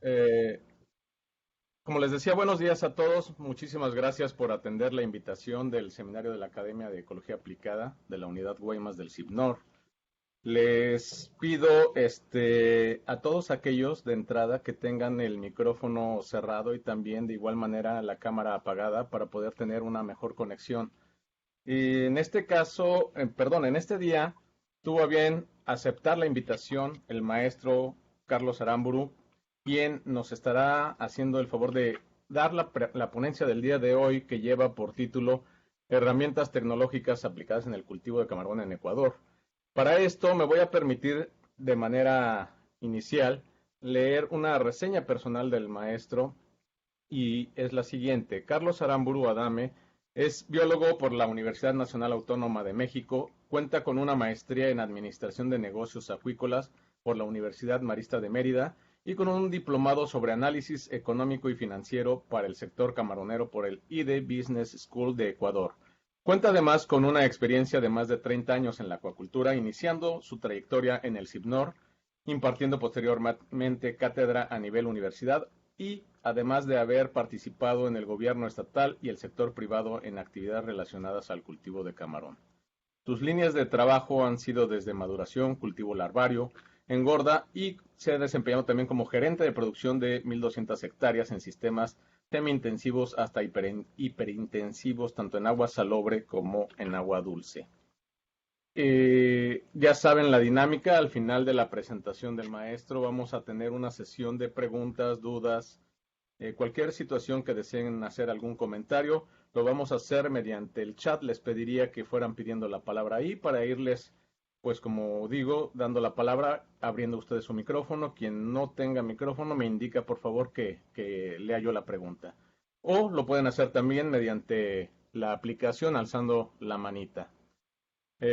Eh, Como les decía, buenos días a todos. Muchísimas gracias por atender la invitación del seminario de la Academia de Ecología Aplicada de la Unidad Guaymas del CIBNOR. Les pido a todos aquellos de entrada que tengan el micrófono cerrado y también de igual manera la cámara apagada para poder tener una mejor conexión. Y en este caso, perdón, en este día tuvo a bien aceptar la invitación el maestro Carlos Aramburu, quien nos estará haciendo el favor de dar la ponencia del día de hoy que lleva por título Herramientas tecnológicas aplicadas en el cultivo de camarón en Ecuador. Para esto me voy a permitir de manera inicial leer una reseña personal del maestro y es la siguiente. Carlos Aramburu Adame es biólogo por la Universidad Nacional Autónoma de México, cuenta con una maestría en Administración de Negocios Acuícolas por la Universidad Marista de Mérida y con un diplomado sobre análisis económico y financiero para el sector camaronero por el IDE Business School de Ecuador. Cuenta además con una experiencia de más de 30 años en la acuacultura, iniciando su trayectoria en el CIBNOR, impartiendo posteriormente cátedra a nivel universidad y además de haber participado en el gobierno estatal y el sector privado en actividades relacionadas al cultivo de camarón. Sus líneas de trabajo han sido desde maduración, cultivo larvario, engorda y se ha desempeñado también como gerente de producción de 1.200 hectáreas en sistemas semi-intensivos hasta hiperintensivos, tanto en agua salobre como en agua dulce. Ya saben la dinámica, al final de la presentación del maestro vamos a tener una sesión de preguntas, dudas, cualquier situación que deseen hacer algún comentario, lo vamos a hacer mediante el chat. Les pediría que fueran pidiendo la palabra ahí para irles, pues como digo, dando la palabra, abriendo ustedes su micrófono. Quien no tenga micrófono me indica por favor que lea yo la pregunta. O lo pueden hacer también mediante la aplicación alzando la manita.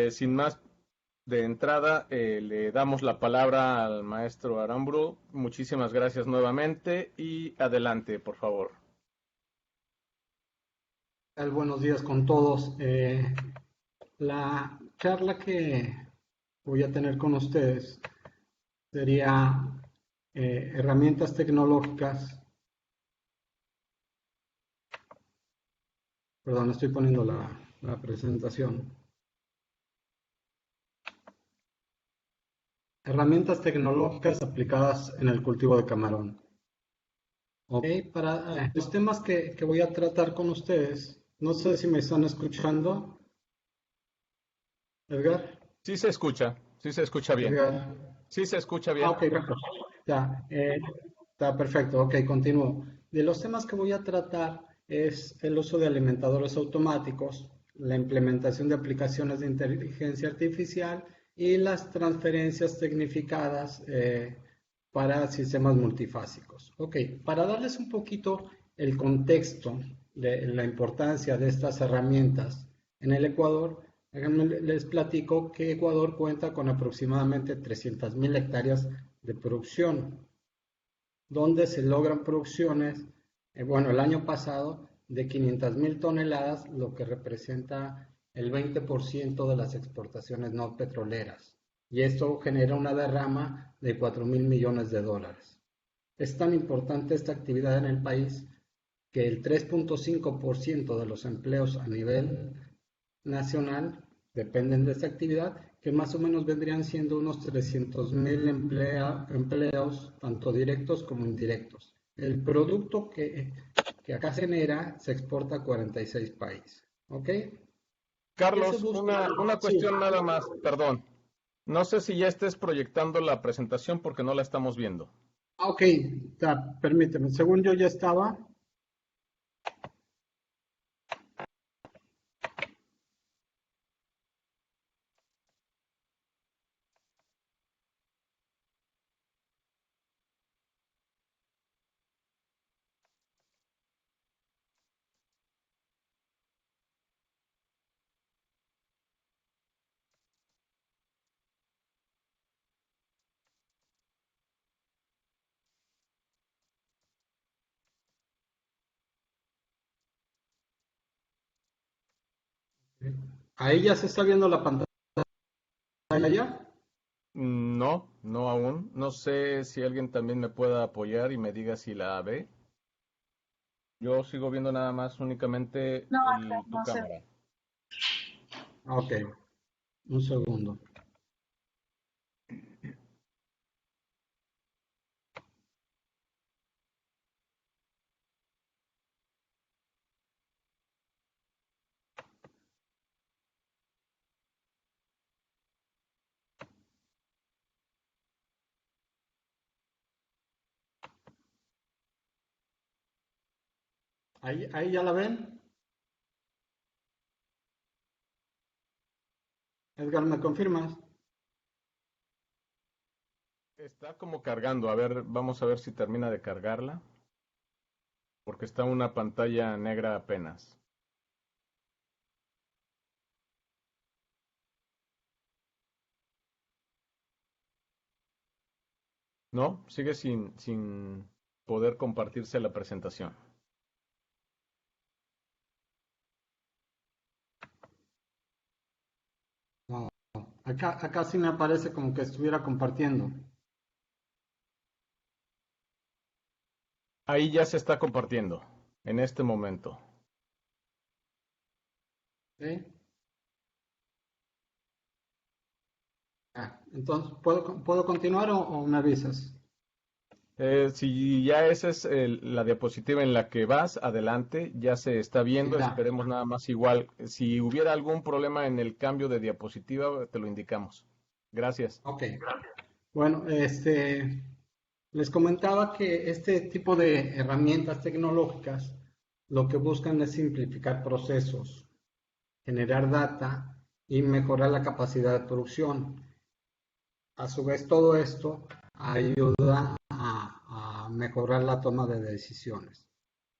Sin más de entrada, le damos la palabra al maestro Aramburu. Muchísimas gracias nuevamente y adelante, por favor. Buenos días con todos. La charla que voy a tener con ustedes sería herramientas tecnológicas. Perdón, estoy poniendo la presentación. Herramientas tecnológicas aplicadas en el cultivo de camarón. Ok, para los temas que voy a tratar con ustedes, no sé si me están escuchando, Edgar. Sí se escucha bien. Edgar. Sí se escucha Ah, bien. ok, perfecto. Ya, está perfecto. Ok, continúo. De los temas que voy a tratar es el uso de alimentadores automáticos, la implementación de aplicaciones de inteligencia artificial y las transferencias tecnificadas para sistemas multifásicos. Ok, para darles un poquito el contexto de la importancia de estas herramientas en el Ecuador, les platico que Ecuador cuenta con aproximadamente 300.000 hectáreas de producción, donde se logran producciones, bueno, el año pasado de 500.000 toneladas, lo que representa el 20% de las exportaciones no petroleras. Y esto genera una derrama de 4.000 millones de dólares. Es tan importante esta actividad en el país que el 3.5% de los empleos a nivel nacional dependen de esta actividad, que más o menos vendrían siendo unos 300.000 empleos, tanto directos como indirectos. El producto que acá se genera se exporta a 46 países. ¿Ok? ¿Qué se Carlos, busca? una Sí. cuestión nada más, perdón. No sé si ya estés proyectando la presentación porque no la estamos viendo. Ok, permíteme. Según yo ya estaba. Ahí ya se está viendo la pantalla. No, no aún. No sé si alguien también me pueda apoyar y me diga si la ve. Yo sigo viendo nada más únicamente No, tu no sé. cámara. Ok, un segundo. Ahí ya la ven. Edgar, ¿me confirmas? Está como cargando. A ver, vamos a ver si termina de cargarla. Porque está una pantalla negra apenas. No, sigue sin poder compartirse la presentación. No, acá sí me aparece como que estuviera compartiendo. Ahí ya se está compartiendo, en este momento. ¿Sí? Entonces, ¿puedo continuar o me avisas? Si ya esa es la diapositiva en la que vas, adelante, ya se está viendo, Ya, esperemos nada más igual. Si hubiera algún problema en el cambio de diapositiva, te lo indicamos. Gracias. ok. Bueno, les comentaba que este tipo de herramientas tecnológicas lo que buscan es simplificar procesos, generar data y mejorar la capacidad de producción. A su vez, todo esto ayuda a mejorar la toma de decisiones.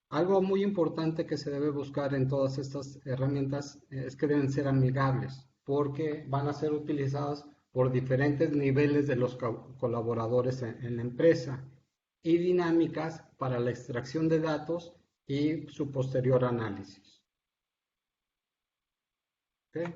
Algo muy importante que se debe buscar en todas estas herramientas es que deben ser amigables, porque van a ser utilizadas por diferentes niveles de los colaboradores en la empresa y dinámicas para la extracción de datos y su posterior análisis. ¿Okay?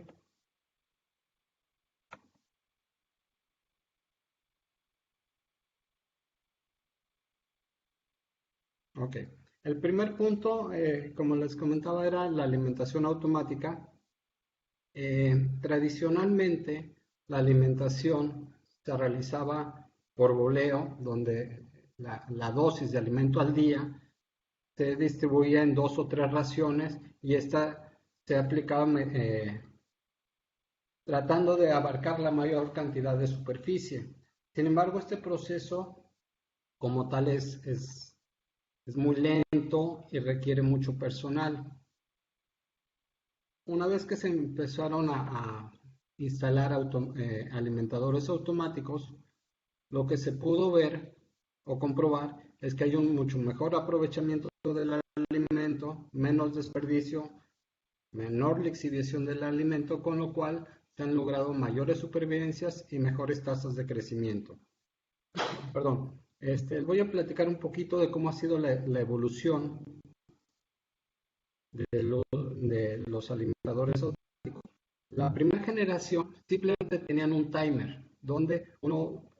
Ok. El primer punto, como les comentaba, era la alimentación automática. Tradicionalmente, la alimentación se realizaba por voleo, donde la dosis de alimento al día se distribuía en dos o tres raciones y esta se aplicaba tratando de abarcar la mayor cantidad de superficie. Sin embargo, este proceso como tal es muy lento y requiere mucho personal. Una vez que se empezaron a instalar alimentadores automáticos, lo que se pudo ver o comprobar es que hay un mucho mejor aprovechamiento del alimento, menos desperdicio, menor lixiviación del alimento, con lo cual se han logrado mayores supervivencias y mejores tasas de crecimiento. Perdón, voy a platicar un poquito de cómo ha sido la evolución de los alimentadores automáticos. La primera generación simplemente tenían un timer donde uno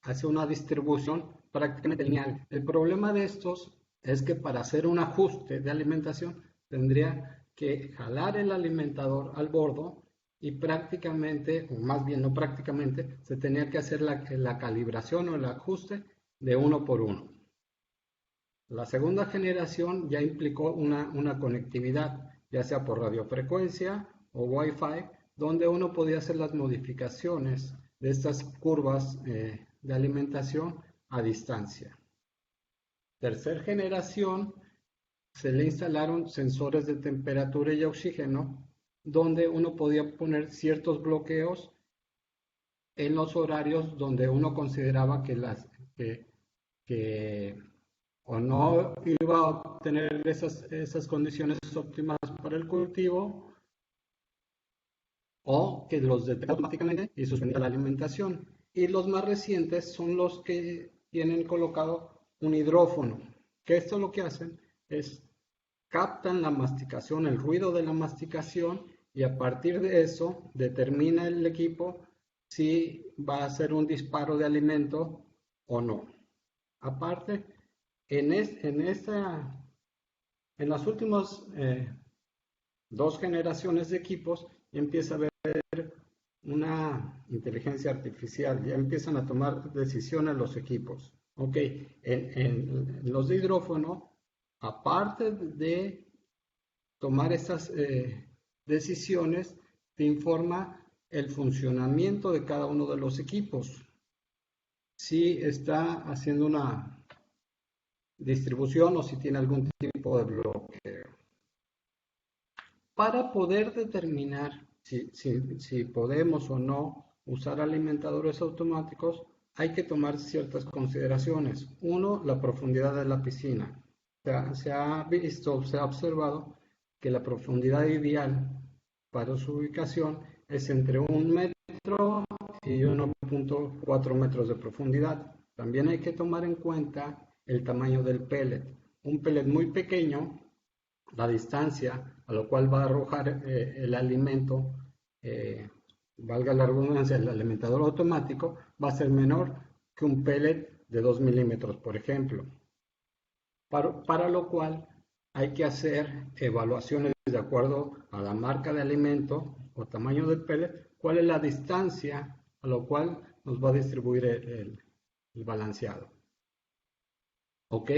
hace una distribución prácticamente lineal. El problema de estos es que para hacer un ajuste de alimentación tendría que jalar el alimentador al bordo y prácticamente, o más bien no prácticamente, se tenía que hacer la calibración o el ajuste de uno por uno. La segunda generación ya implicó una conectividad, ya sea por radiofrecuencia o Wi-Fi, donde uno podía hacer las modificaciones de estas curvas de alimentación a distancia. Tercer generación, se le instalaron sensores de temperatura y oxígeno, donde uno podía poner ciertos bloqueos en los horarios donde uno consideraba que o no iba a obtener esas condiciones óptimas para el cultivo, o que los detecta automáticamente y suspendía la alimentación. Y los más recientes son los que tienen colocado un hidrófono, que esto lo que hacen es captan la masticación, el ruido de la masticación, y a partir de eso determina el equipo si va a ser un disparo de alimento o no. Aparte, en las últimas 2 generaciones de equipos empieza a haber una inteligencia artificial, ya empiezan a tomar decisiones los equipos. Ok, en los de hidrófono, aparte de tomar estas decisiones, te informa el funcionamiento de cada uno de los equipos. Si está haciendo una distribución o si tiene algún tipo de bloqueo. Para poder determinar si podemos o no usar alimentadores automáticos, hay que tomar ciertas consideraciones. Uno, la profundidad de la piscina. Se ha visto, se ha observado que la profundidad ideal para su ubicación es entre 1 metro y 1.4 metros de profundidad. También hay que tomar en cuenta el tamaño del pellet. Un pellet muy pequeño, la distancia a la cual va a arrojar el alimento, valga la redundancia, el alimentador automático, va a ser menor que un pellet de 2 milímetros, por ejemplo. Para lo cual hay que hacer evaluaciones de acuerdo a la marca de alimento o tamaño del pellet, cuál es la distancia a lo cual nos va a distribuir el balanceado. Ok,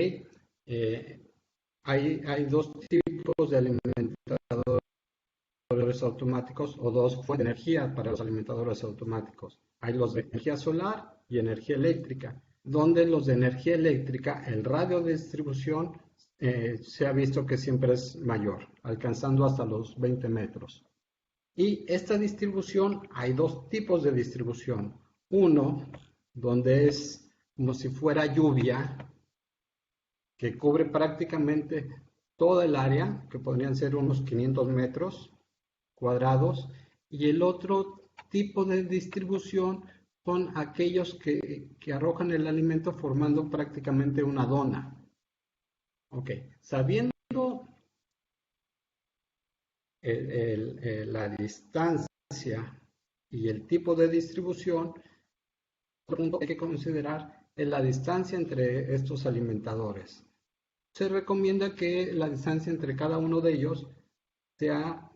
hay 2 tipos de alimentadores automáticos o 2 fuentes de energía para los alimentadores automáticos. Hay los de energía solar y energía eléctrica, donde los de energía eléctrica, el radio de distribución se ha visto que siempre es mayor, alcanzando hasta los 20 metros. Y esta distribución, hay 2 tipos de distribución. Uno, donde es como si fuera lluvia, que cubre prácticamente toda el área, que podrían ser unos 500 metros cuadrados, y el otro tipo de distribución son aquellos que arrojan el alimento formando prácticamente una dona. Ok, sabiendo la distancia y el tipo de distribución, otro punto que hay que considerar es la distancia entre estos alimentadores. Se recomienda que la distancia entre cada uno de ellos sea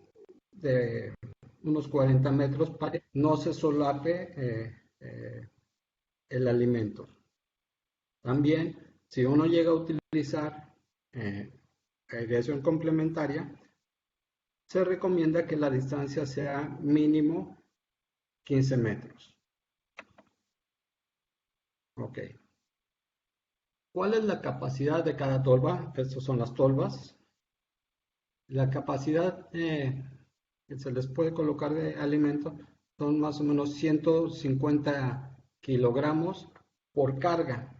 de unos 40 metros para que no se solape el alimento. También, si uno llega a utilizar aireación complementaria, se recomienda que la distancia sea mínimo 15 metros. Ok. ¿Cuál es la capacidad de cada tolva? Estas son las tolvas. La capacidad que se les puede colocar de alimento son más o menos 150 kilogramos por carga.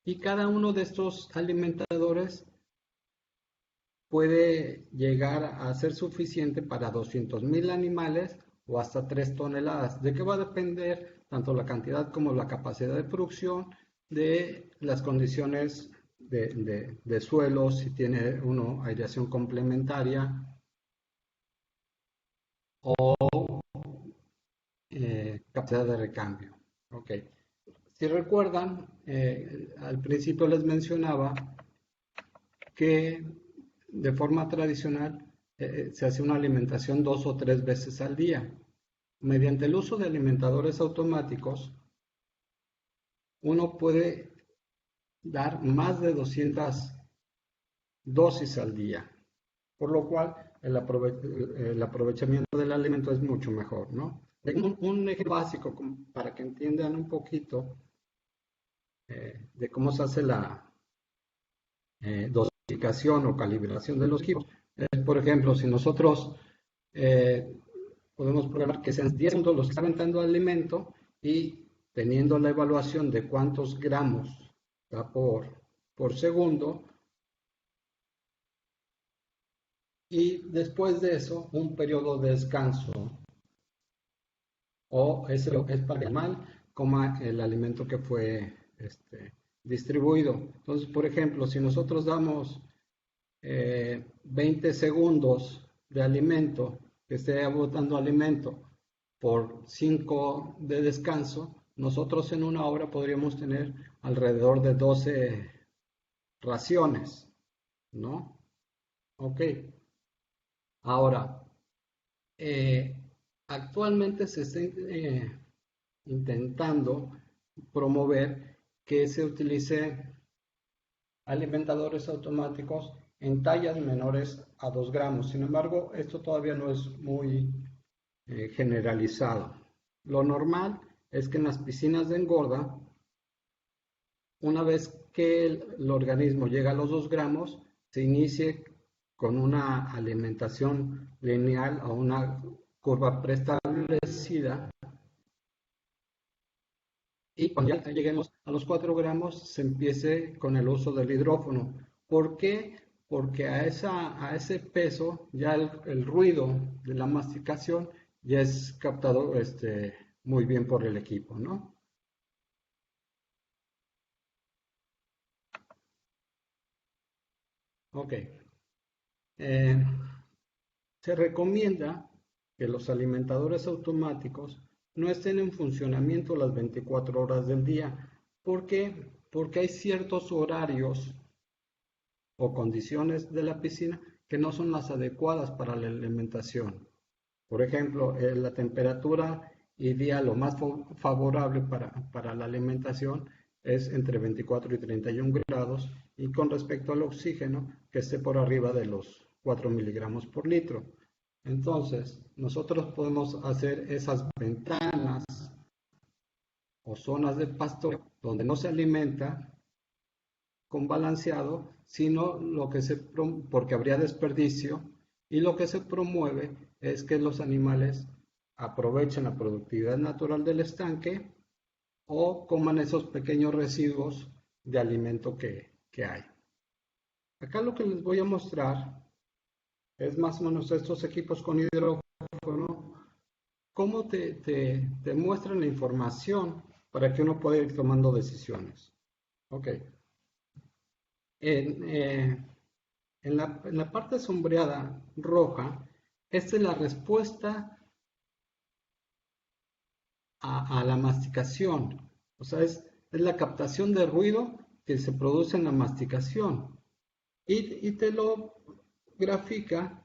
Y cada uno de estos alimentadores puede llegar a ser suficiente para 200,000 animales o hasta 3 toneladas. ¿De qué va a depender tanto la cantidad como la capacidad de producción? De las condiciones de suelo, si tiene uno aireación complementaria o capacidad de recambio. Ok. Si recuerdan, al principio les mencionaba que de forma tradicional se hace una alimentación 2 o 3 veces al día. Mediante el uso de alimentadores automáticos, uno puede dar más de 200 dosis al día, por lo cual el aprovechamiento del alimento es mucho mejor, ¿no? Un ejemplo básico para que entiendan un poquito de cómo se hace la dosificación o calibración de los equipos. Por ejemplo, si nosotros podemos programar que sean 10 segundos los que están aventando alimento y teniendo la evaluación de cuántos gramos da por segundo, y después de eso un periodo de descanso, o es para que el animal coma el alimento que fue distribuido. Entonces, por ejemplo, si nosotros damos 20 segundos de alimento, que esté botando alimento, por 5 de descanso, nosotros en una hora podríamos tener alrededor de 12 raciones, ¿no? Ok. Ahora, actualmente se está intentando promover que se utilice alimentadores automáticos en tallas menores a 2 gramos. Sin embargo, esto todavía no es muy generalizado. Lo normal es que en las piscinas de engorda, una vez que el organismo llega a los 2 gramos, se inicie con una alimentación lineal o una curva preestablecida, y cuando ya lleguemos a los 4 gramos se empiece con el uso del hidrófono. ¿Por qué? Porque a ese peso ya el ruido de la masticación ya es captado muy bien por el equipo, ¿no? Ok. Eh, Se recomienda que los alimentadores automáticos no estén en funcionamiento las 24 horas del día. ¿Por qué? Porque hay ciertos horarios o condiciones de la piscina que no son las adecuadas para la alimentación. Por ejemplo, la temperatura ideal o más favorable para la alimentación es entre 24 y 31 grados, y con respecto al oxígeno, que esté por arriba de los 4 miligramos por litro. Entonces, nosotros podemos hacer esas ventanas o zonas de pastoreo donde no se alimenta con balanceado, sino porque habría desperdicio, y lo que se promueve es que los animales aprovechen la productividad natural del estanque o coman esos pequeños residuos de alimento que hay. Acá lo que les voy a mostrar es más o menos estos equipos con hidrófono, cómo te muestran la información para que uno pueda ir tomando decisiones. Ok. En, eh, en la parte sombreada roja, esta es la respuesta a la masticación. O sea, es la captación de ruido que se produce en la masticación. Y te lo grafica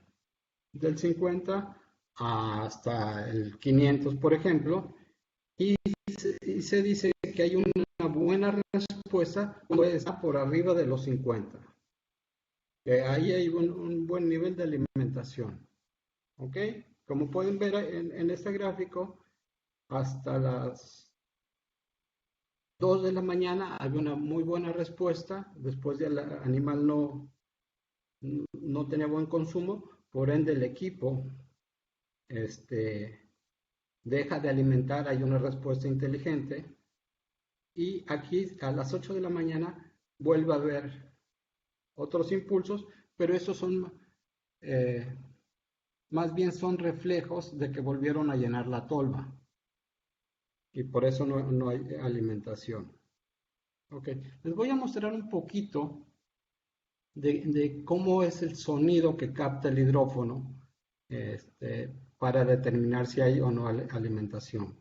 del 50 hasta el 500, por ejemplo, y se dice que hay una buena respuesta cuando está por arriba de los 50. Ahí hay un buen nivel de alimentación. ¿Ok? Como pueden ver en este gráfico, hasta las 2 de la mañana hay una muy buena respuesta. Después el animal no tenía buen consumo, por ende el equipo deja de alimentar, hay una respuesta inteligente. Y aquí a las 8 de la mañana vuelve a haber otros impulsos, pero esos son más bien son reflejos de que volvieron a llenar la tolva, y por eso no hay alimentación. Ok, les voy a mostrar un poquito de cómo es el sonido que capta el hidrófono para determinar si hay o no alimentación.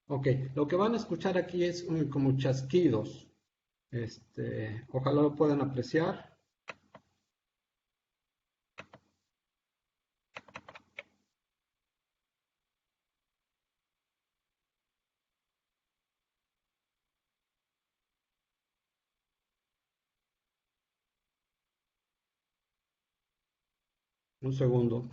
Ok, lo que van a escuchar aquí es como chasquidos. Ojalá lo puedan apreciar. Un segundo.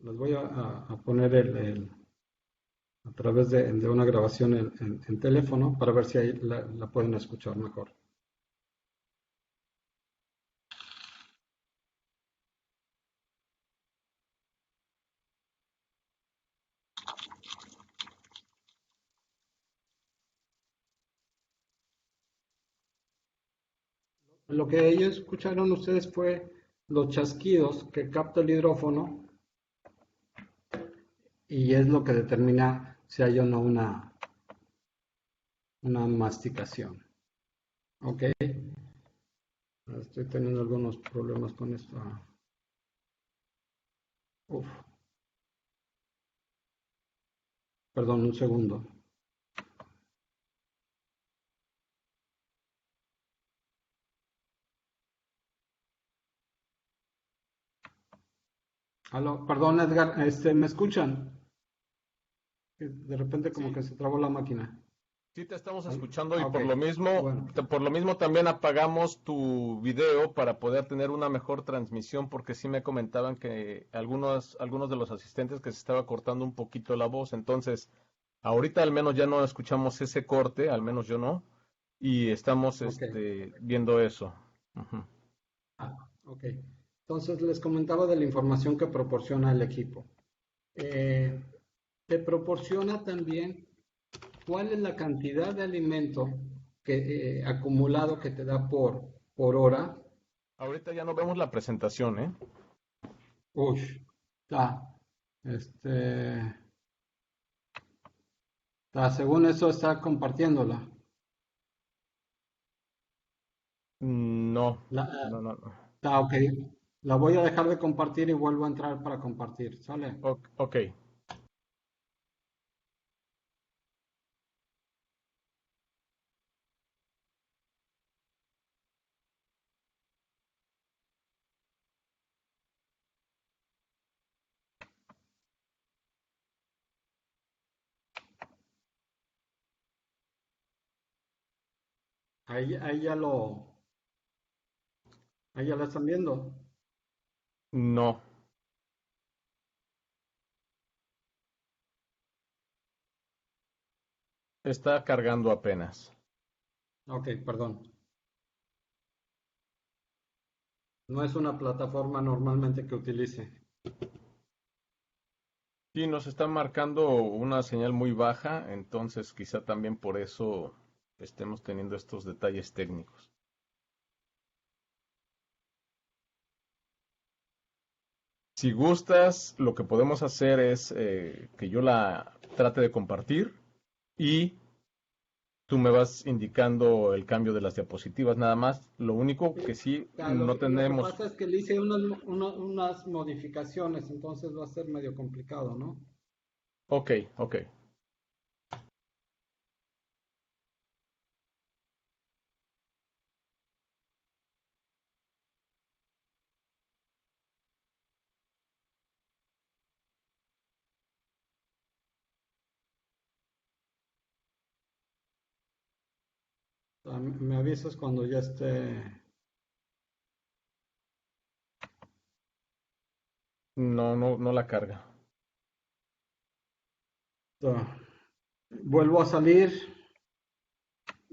Les voy a poner a través de una grabación en teléfono para ver si ahí la pueden escuchar mejor. Lo que ellos escucharon ustedes fue los chasquidos que capta el hidrófono y es lo que determina si hay o no una masticación. ¿Ok? Estoy teniendo algunos problemas con esto. Uf, perdón, un segundo. Aló, perdón, Edgar, ¿me escuchan? Que de repente como Sí, que se trabó la máquina. sí te estamos escuchando y Ok, bueno, por lo mismo también apagamos tu video para poder tener una mejor transmisión, porque sí me comentaban que algunos de los asistentes que se estaba cortando un poquito la voz. Entonces, ahorita al menos ya no escuchamos ese corte, al menos yo no, y estamos ok. viendo eso. Ujú. Ok. Entonces les comentaba de la información que proporciona el equipo. Eh, Te proporciona también cuál es la cantidad de alimento acumulado que te da por hora. Ahorita ya no vemos la presentación, ¿eh? Uy, está. Este, según eso está compartiéndola. No, La, no, no, no. ok. La voy a dejar de compartir y vuelvo a entrar para compartir. ¿Sale? Ok. Ahí, ahí ya lo están viendo. No, está cargando apenas. Ok, perdón. No es una plataforma normalmente que utilice. Sí, nos está marcando una señal muy baja, entonces quizá también por eso estemos teniendo estos detalles técnicos. Si gustas, lo que podemos hacer es que yo la trate de compartir y tú me vas indicando el cambio de las diapositivas nada más. Lo único que sí no Lo que tenemos. pasa es que le hice unas modificaciones, entonces va a ser medio complicado, ¿no? Ok, ok. O sea, me avisas cuando ya esté. No, no, no la carga. Vuelvo a salir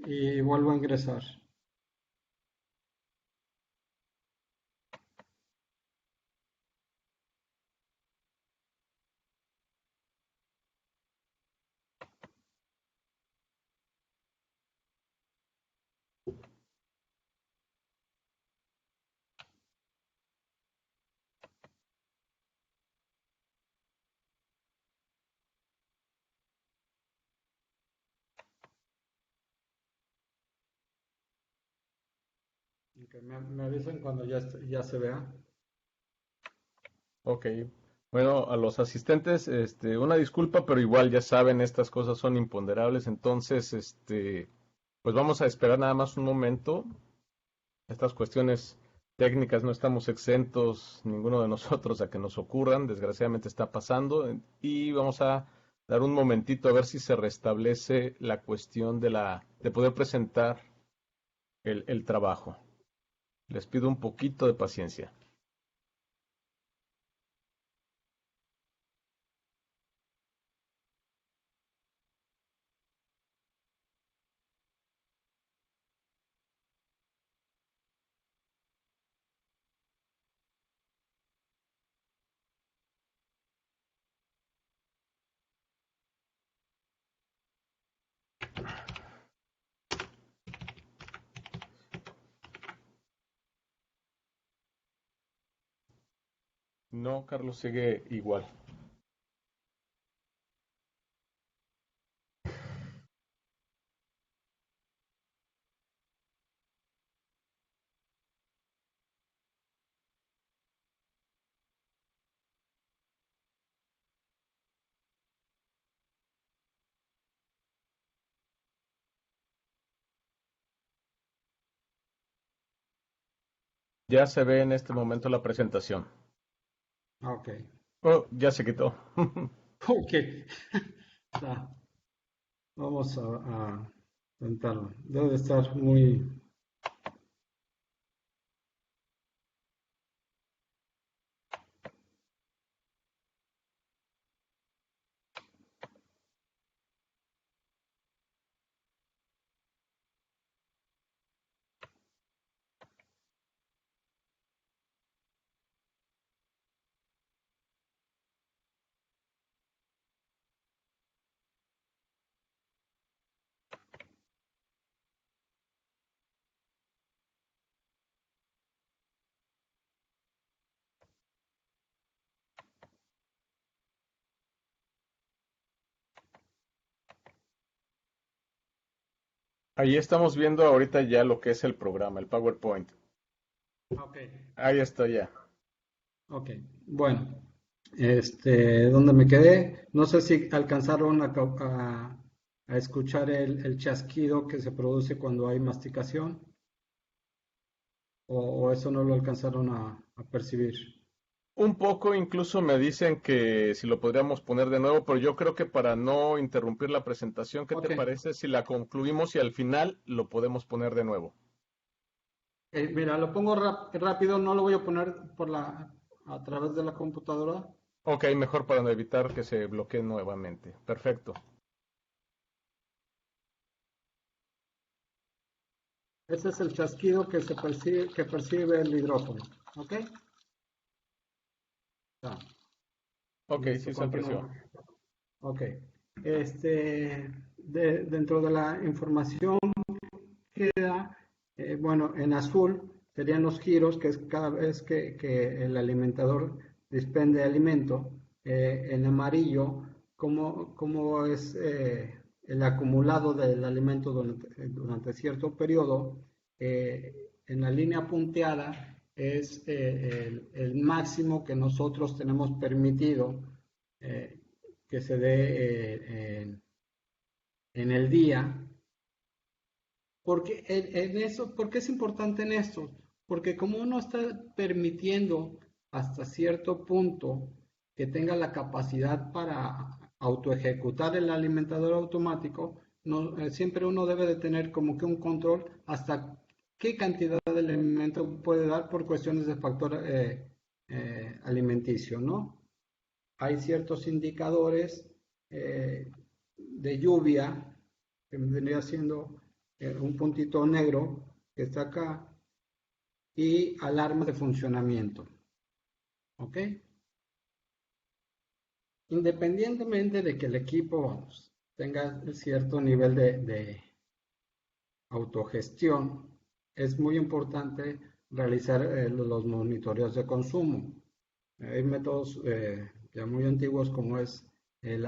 y vuelvo a ingresar. Ok, me avisan cuando ya se vea. Ok. Bueno, a los asistentes, una disculpa, pero igual ya saben, estas cosas son imponderables, entonces, pues vamos a esperar nada más un momento. Estas cuestiones técnicas no estamos exentos, ninguno de nosotros, a que nos ocurran, desgraciadamente está pasando, y vamos a dar un momentito a ver si se restablece la cuestión de poder presentar el trabajo. Les pido un poquito de paciencia. No, Carlos, sigue igual. Ya se ve en este momento la presentación. Ok. Oh, ya se quitó. Ok. Ya, vamos a intentarlo. Debe de estar muy... Ahí estamos viendo ahorita ya lo que es el programa, el PowerPoint. Ok. Ahí está ya. Ok. Bueno, ¿dónde me quedé? No sé si alcanzaron a escuchar el chasquido que se produce cuando hay masticación o eso no lo alcanzaron a percibir. Un poco incluso me dicen que si lo podríamos poner de nuevo, pero yo creo que para no interrumpir la presentación, ¿qué te Ok. parece si la concluimos y al final lo podemos poner de nuevo? Mira, lo pongo rápido, no lo voy a poner a través de la computadora. Ok, mejor para no evitar que se bloquee nuevamente. Perfecto. Ese es el chasquido que percibe el hidrófono. ¿Ok? Ya, Ok, listo, sí se apreció. continúo. Ok. Dentro de la información queda, bueno, en azul serían los giros, que es cada vez que el alimentador dispende alimento. En amarillo, cómo es el acumulado del alimento durante cierto periodo. En la línea punteada es el máximo que nosotros tenemos permitido eh, que se dé en el día. Porque ¿por qué es importante en esto? Porque como uno está permitiendo hasta cierto punto que tenga la capacidad para autoejecutar el alimentador automático, siempre uno debe de tener como que un control hasta qué cantidad de alimento puede dar por cuestiones de factor alimenticio, ¿no? Hay ciertos indicadores de lluvia, que vendría siendo un puntito negro que está acá, y alarma de funcionamiento. ¿Ok? Independientemente de que el equipo vamos, tenga cierto nivel de autogestión, es muy importante realizar los monitoreos de consumo. Hay métodos ya muy antiguos como es el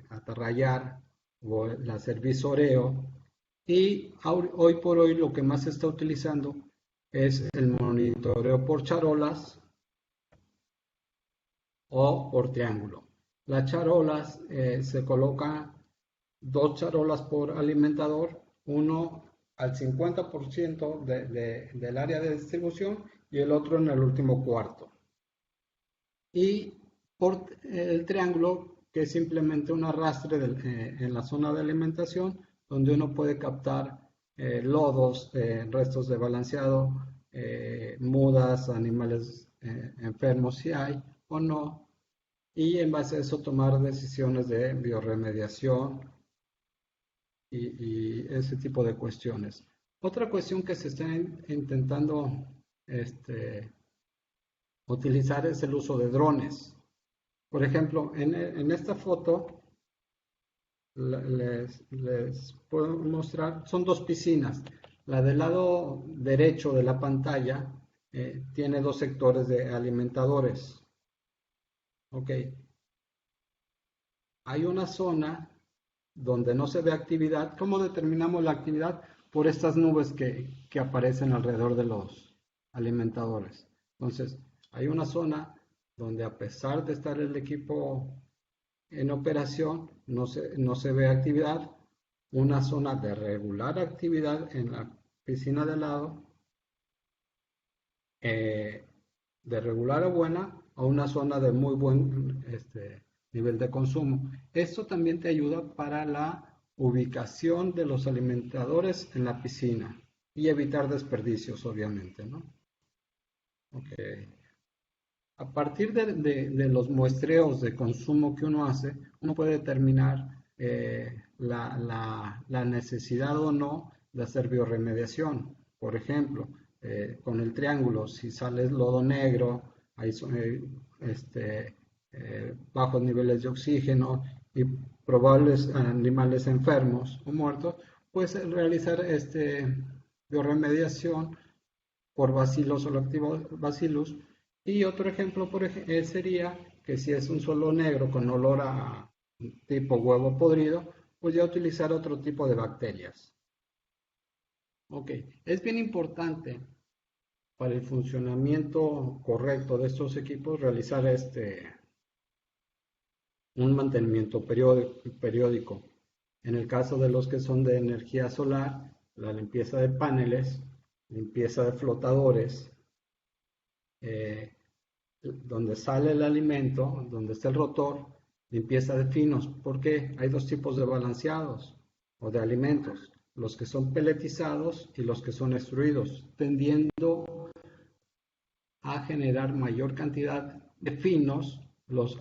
atarrayar o el hacer visoreo, y hoy por hoy lo que más se está utilizando es el monitoreo por charolas o por triángulo. Las charolas se colocan dos charolas por alimentador, uno al 50% del área de distribución y el otro en el último cuarto. Y por el triángulo, que es simplemente un arrastre en la zona de alimentación, donde uno puede captar lodos, restos de balanceado, mudas, animales enfermos si hay o no, y en base a eso tomar decisiones de bioremediación y ese tipo de cuestiones. Otra cuestión que se está intentando utilizar es el uso de drones. Por ejemplo, en esta foto les puedo mostrar, son dos piscinas. La del lado derecho de la pantalla tiene dos sectores de alimentadores. Ok, hay una zona donde no se ve actividad. ¿Cómo determinamos la actividad? Por estas nubes que aparecen alrededor de los alimentadores. Entonces, hay una zona donde a pesar de estar el equipo en operación, no se ve actividad, una zona de regular actividad en la piscina de lado de regular a buena a una zona de muy buen nivel de consumo. Esto también te ayuda para la ubicación de los alimentadores en la piscina y evitar desperdicios, obviamente, ¿no? Okay. A partir de los muestreos de consumo que uno hace, uno puede determinar la necesidad o no de hacer biorremediación. Por ejemplo, con el triángulo, si sale lodo negro, hay bajos niveles de oxígeno y probables animales enfermos o muertos, pues realizar biorremediación por Bacillus Bacillus. Y otro ejemplo sería que si es un suelo negro con olor a tipo huevo podrido, pues ya utilizar otro tipo de bacterias. Ok, es bien importante para el funcionamiento correcto de estos equipos realizar un mantenimiento periódico. En el caso de los que son de energía solar, la limpieza de paneles, limpieza de flotadores, donde sale el alimento, donde está el rotor, limpieza de finos, porque hay dos tipos de balanceados o de alimentos, los que son peletizados y los que son extruidos, tendiendo a generar mayor cantidad de finos, los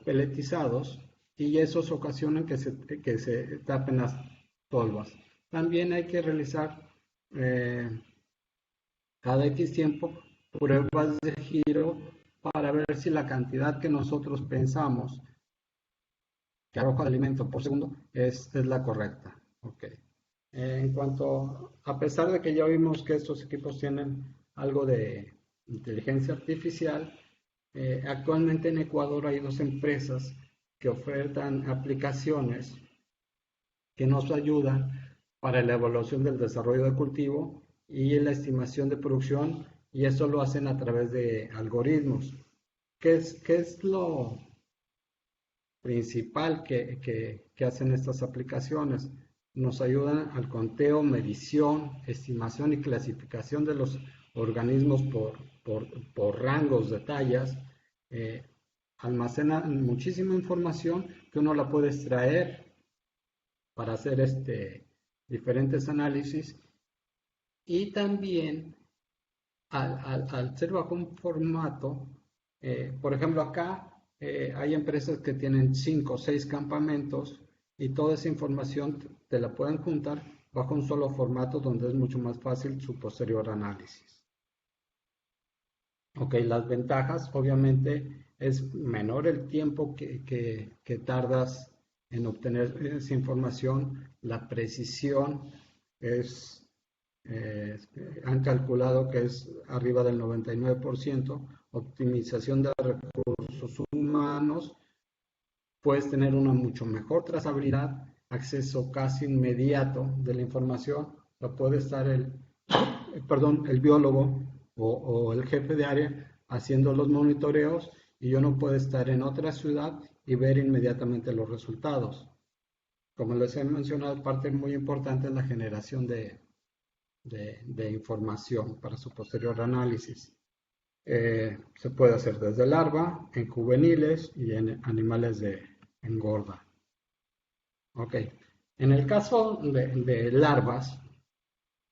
peletizados, y esos ocasionan que se tapen las tolvas. También hay que realizar cada X tiempo pruebas de giro para ver si la cantidad que nosotros pensamos que arroja de alimento por segundo es la correcta. Okay. En cuanto, a pesar de que ya vimos que estos equipos tienen algo de inteligencia artificial, actualmente en Ecuador hay dos empresas que ofertan aplicaciones que nos ayudan para la evaluación del desarrollo de cultivo y la estimación de producción, y eso lo hacen a través de algoritmos. ¿Qué es lo principal que hacen estas aplicaciones? Nos ayudan al conteo, medición, estimación y clasificación de los organismos por rangos de tallas. Almacenan muchísima información que uno la puede extraer para hacer diferentes análisis, y también al ser bajo un formato, por ejemplo acá hay empresas que tienen 5 o 6 campamentos y toda esa información te la pueden juntar bajo un solo formato donde es mucho más fácil su posterior análisis. Ok, las ventajas obviamente es menor el tiempo que tardas en obtener esa información, la precisión han calculado que es arriba del 99%, optimización de recursos humanos, puedes tener una mucho mejor trazabilidad, acceso casi inmediato de la información, puede estar el biólogo o el jefe de área haciendo los monitoreos y yo no puedo estar en otra ciudad y ver inmediatamente los resultados. Como les he mencionado, parte muy importante es la generación de información para su posterior análisis. Se puede hacer desde larva, en juveniles y en animales de engorda. Ok, en el caso de larvas,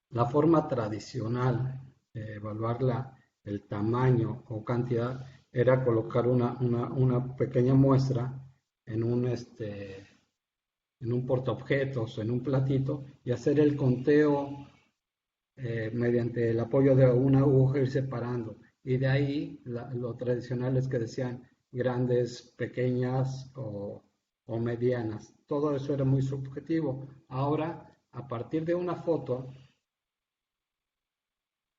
la forma tradicional de evaluar el tamaño o cantidad era colocar una pequeña muestra en un portaobjetos, en un platito, y hacer el conteo mediante el apoyo de una aguja, ir separando. Y de ahí lo tradicional es que decían grandes, pequeñas o medianas. Todo eso era muy subjetivo. Ahora, a partir de una foto,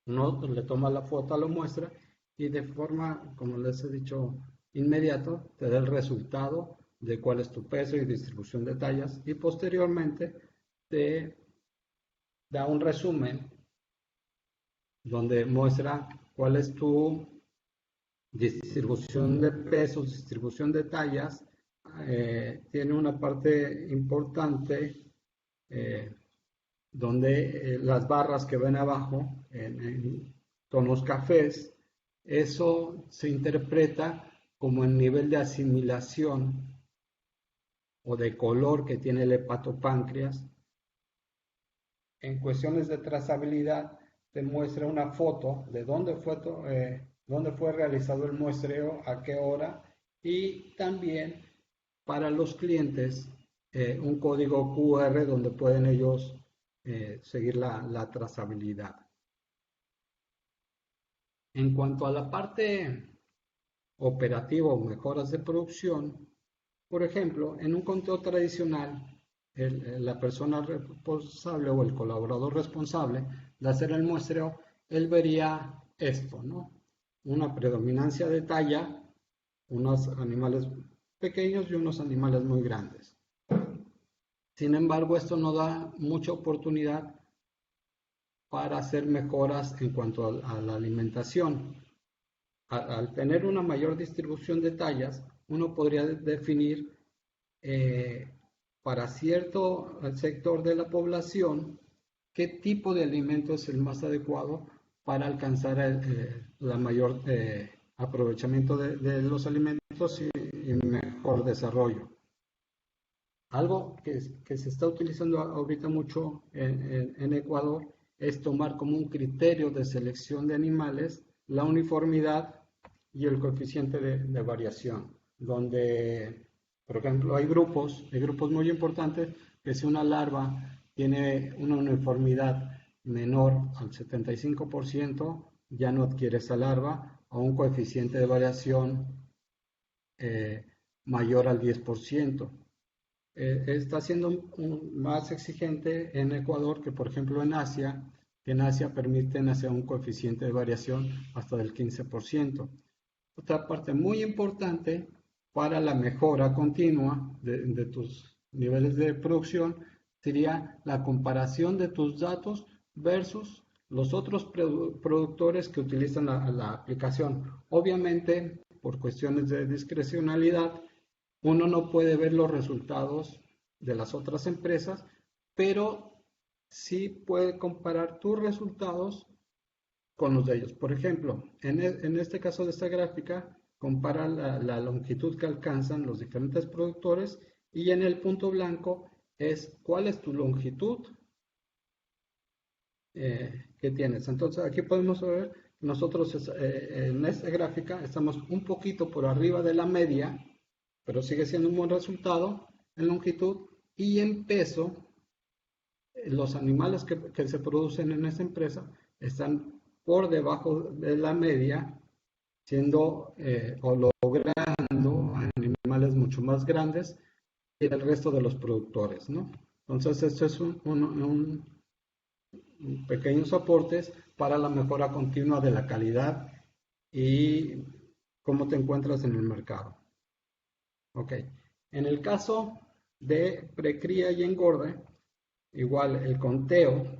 uno le toma la foto, lo muestra y de forma, como les he dicho, inmediato, te da el resultado de cuál es tu peso y distribución de tallas, y posteriormente te da un resumen donde muestra cuál es tu distribución de pesos, distribución de tallas. Tiene una parte importante donde las barras que ven abajo en tonos cafés eso se interpreta como el nivel de asimilación o de color que tiene el hepatopáncreas. En cuestiones de trazabilidad, te muestra una foto de dónde fue realizado el muestreo, a qué hora, y también para los clientes un código QR donde pueden ellos seguir la trazabilidad. En cuanto a la parte operativa o mejoras de producción, por ejemplo, en un conteo tradicional, la persona responsable o el colaborador responsable de hacer el muestreo, él vería esto, ¿no? Una predominancia de talla, unos animales pequeños y unos animales muy grandes. Sin embargo, esto no da mucha oportunidad para hacer mejoras en cuanto a la alimentación. Al tener una mayor distribución de tallas, uno podría definir para cierto sector de la población qué tipo de alimento es el más adecuado para alcanzar la mayor aprovechamiento de los alimentos y mejor desarrollo. Algo que se está utilizando ahorita mucho en Ecuador es tomar como un criterio de selección de animales la uniformidad y el coeficiente de variación, donde, por ejemplo, hay grupos muy importantes que si una larva tiene una uniformidad menor al 75%, ya no adquiere esa larva, o un coeficiente de variación mayor al 10%. Está siendo más exigente en Ecuador que, por ejemplo, en Asia, que en Asia permiten hacer un coeficiente de variación hasta del 15%. Otra parte muy importante para la mejora continua de tus niveles de producción sería la comparación de tus datos versus los otros productores que utilizan la aplicación. Obviamente, por cuestiones de discrecionalidad, uno no puede ver los resultados de las otras empresas, pero sí puede comparar tus resultados con los de ellos. Por ejemplo, en este caso de esta gráfica, compara la longitud que alcanzan los diferentes productores y en el punto blanco es cuál es tu longitud que tienes. Entonces aquí podemos ver, nosotros en esta gráfica estamos un poquito por arriba de la media, pero sigue siendo un buen resultado en longitud y en peso. Los animales que se producen en esta empresa están por debajo de la media, siendo o logrando animales mucho más grandes que el resto de los productores, ¿no? Entonces, esto es pequeños aportes para la mejora continua de la calidad y cómo te encuentras en el mercado. Ok, en el caso de precría y engorde, igual el conteo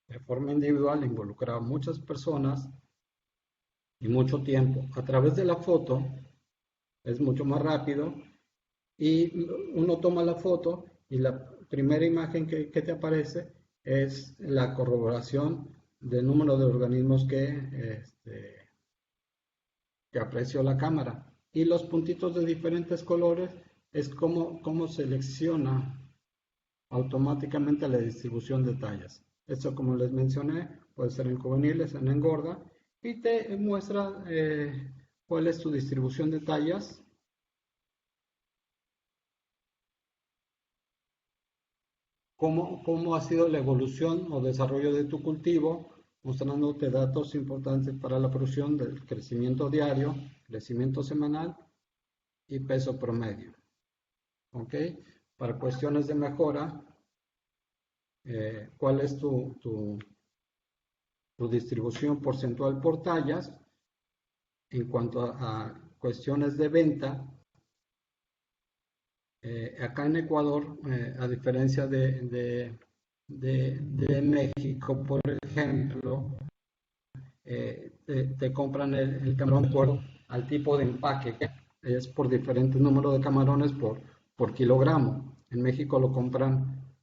de forma individual involucra a muchas personas y mucho tiempo. A través de la foto es mucho más rápido y uno toma la foto y la primera imagen que te aparece es la corroboración del número de organismos que apreció la cámara. Y los puntitos de diferentes colores es cómo selecciona automáticamente la distribución de tallas. Esto, como les mencioné, puede ser en juveniles, en engorda, y te muestra cuál es tu distribución de tallas. Cómo ha sido la evolución o desarrollo de tu cultivo, mostrándote datos importantes para la producción del crecimiento diario, crecimiento semanal y peso promedio. ¿Ok? Para cuestiones de mejora, cuál es tu distribución porcentual por tallas. En cuanto a cuestiones de venta, acá en Ecuador, a diferencia de México, por ejemplo, te compran el camarón de acuerdo al tipo de empaque, es por diferente número de camarones por kilogramo. En México lo compran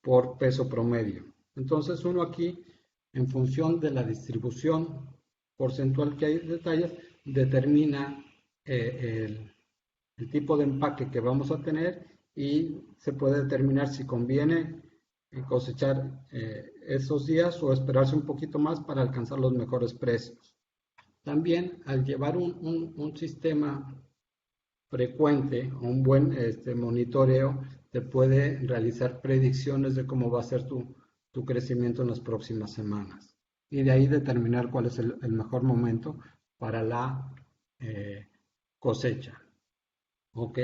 por peso promedio. Entonces uno aquí, en función de la distribución porcentual que hay de tallas determina el tipo de empaque que vamos a tener y se puede determinar si conviene cosechar esos días o esperarse un poquito más para alcanzar los mejores precios. También al llevar un sistema frecuente, un buen monitoreo, te puede realizar predicciones de cómo va a ser tu crecimiento en las próximas semanas. Y de ahí determinar cuál es el mejor momento para la cosecha. ¿Ok?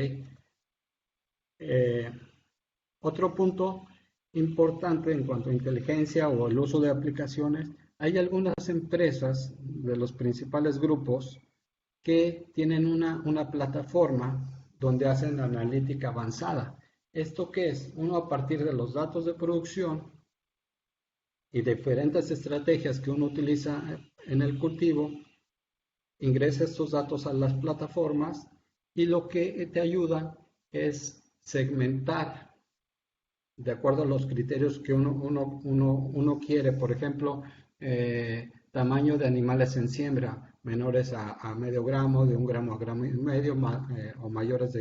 Otro punto importante en cuanto a inteligencia o el uso de aplicaciones, hay algunas empresas de los principales grupos que tienen una plataforma donde hacen analítica avanzada. ¿Esto qué es? Uno, a partir de los datos de producción y diferentes estrategias que uno utiliza en el cultivo, ingresa estos datos a las plataformas y lo que te ayuda es segmentar de acuerdo a los criterios que uno quiere. Por ejemplo, tamaño de animales en siembra, menores a medio gramo, de 1 gramo a gramo y medio, o mayores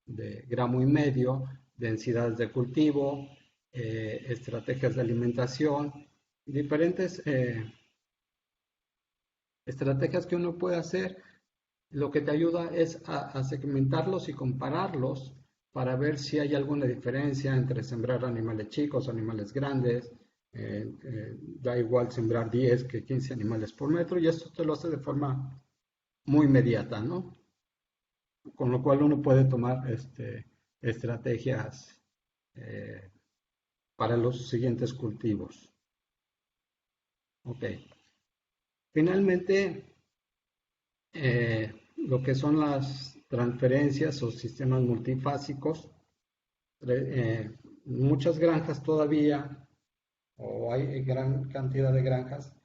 de gramo y medio, densidades de cultivo, estrategias de alimentación, diferentes estrategias que uno puede hacer. Lo que te ayuda es a segmentarlos y compararlos para ver si hay alguna diferencia entre sembrar animales chicos, animales grandes. Da igual sembrar 10 que 15 animales por metro, y esto te lo hace de forma muy inmediata, ¿no? Con lo cual uno puede tomar estrategias para los siguientes cultivos. Ok. Finalmente, lo que son las transferencias o sistemas multifásicos. Muchas granjas todavía, o hay gran cantidad de granjas,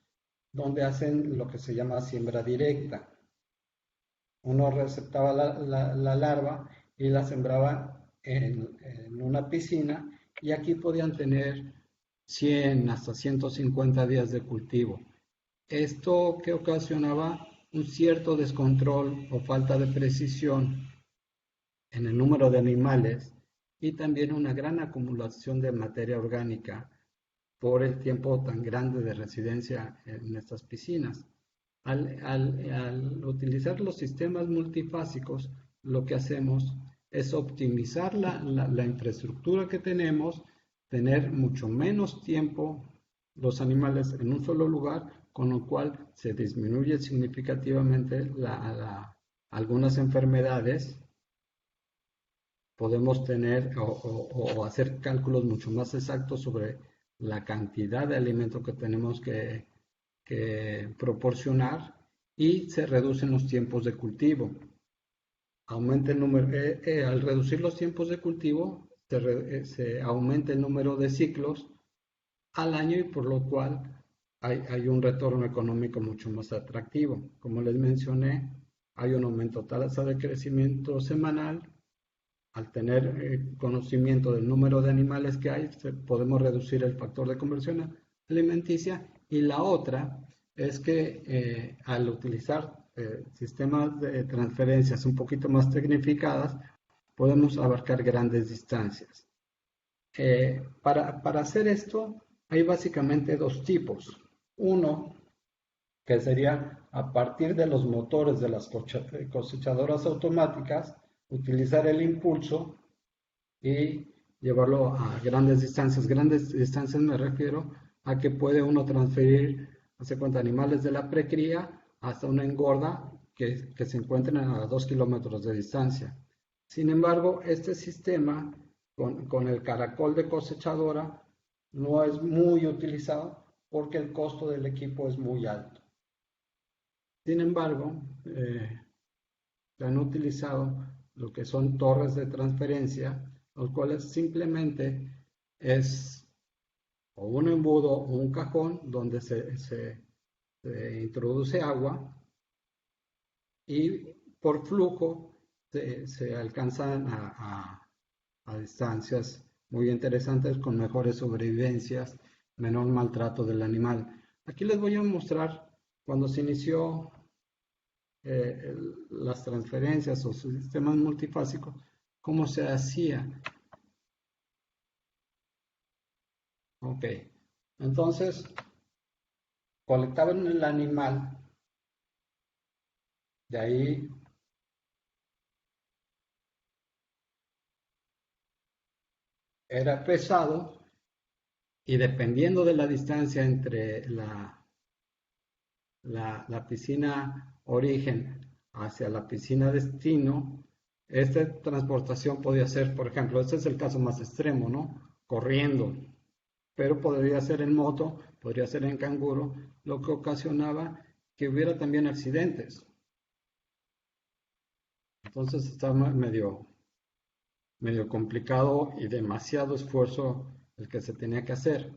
donde hacen lo que se llama siembra directa. Uno receptaba la larva y la sembraba en una piscina, y aquí podían tener 100 hasta 150 días de cultivo. Esto que ocasionaba un cierto descontrol o falta de precisión en el número de animales y también una gran acumulación de materia orgánica por el tiempo tan grande de residencia en estas piscinas. Al utilizar los sistemas multifásicos, lo que hacemos es optimizar la infraestructura que tenemos, tener mucho menos tiempo los animales en un solo lugar, con lo cual se disminuye significativamente algunas enfermedades. Podemos tener o hacer cálculos mucho más exactos sobre la cantidad de alimento que tenemos que proporcionar, y se reducen los tiempos de cultivo. Aumenta el número, al reducir los tiempos de cultivo, se aumenta el número de ciclos al año, y por lo cual hay un retorno económico mucho más atractivo. Como les mencioné, hay un aumento tasa de crecimiento semanal. Al tener conocimiento del número de animales que hay, podemos reducir el factor de conversión alimenticia. Y la otra es que al utilizar sistemas de transferencias un poquito más tecnificadas, podemos abarcar grandes distancias. Para hacer esto, hay básicamente dos tipos. Uno, que sería a partir de los motores de las cosechadoras automáticas, utilizar el impulso y llevarlo a grandes distancias. Grandes distancias me refiero a que puede uno transferir, hace cuenta, animales de la precría hasta una engorda que se encuentren a 2 kilómetros de distancia. Sin embargo, este sistema con el caracol de cosechadora no es muy utilizado porque el costo del equipo es muy alto. Sin embargo, se han utilizado lo que son torres de transferencia, los cuales simplemente es o un embudo o un cajón donde se introduce agua, y por flujo se alcanzan a distancias muy interesantes, con mejores sobrevivencias, menor maltrato del animal. Aquí les voy a mostrar cuando se inició las transferencias o sistemas multifásicos, ¿cómo se hacía? Ok, entonces colectaban el animal, de ahí era pesado y dependiendo de la distancia entre la piscina origen hacia la piscina destino, esta transportación podía ser, por ejemplo, este es el caso más extremo, ¿no? Corriendo, pero podría ser en moto, podría ser en canguro, lo que ocasionaba que hubiera también accidentes. Entonces estaba medio complicado y demasiado esfuerzo el que se tenía que hacer.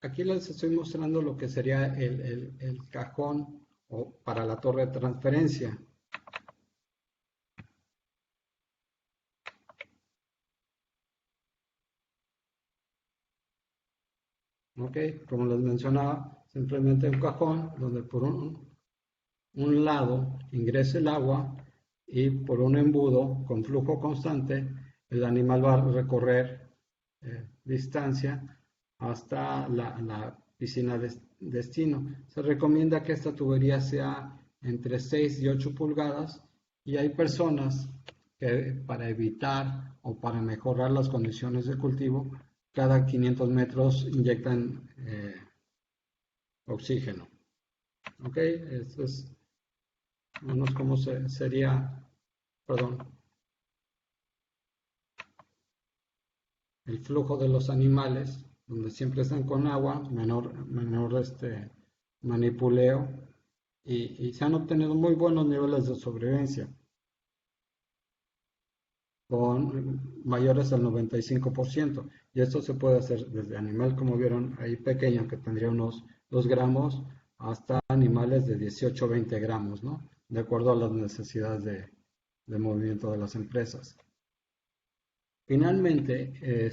Aquí les estoy mostrando lo que sería el cajón o para la torre de transferencia. ¿Ok? Como les mencionaba, simplemente un cajón donde por un lado ingresa el agua y por un embudo con flujo constante el animal va a recorrer distancia hasta la piscina de destino. Se recomienda que esta tubería sea entre 6 y 8 pulgadas y hay personas que para evitar o para mejorar las condiciones de cultivo, cada 500 metros inyectan oxígeno. ¿Ok? Esto es menos cómo sería, perdón, el flujo de los animales, donde siempre están con agua, menor manipuleo, y se han obtenido muy buenos niveles de sobrevivencia, con mayores al 95%. Y esto se puede hacer desde animal, como vieron ahí pequeño, que tendría unos 2 gramos, hasta animales de 18 o 20 gramos, ¿no? De acuerdo a las necesidades de movimiento de las empresas. Finalmente,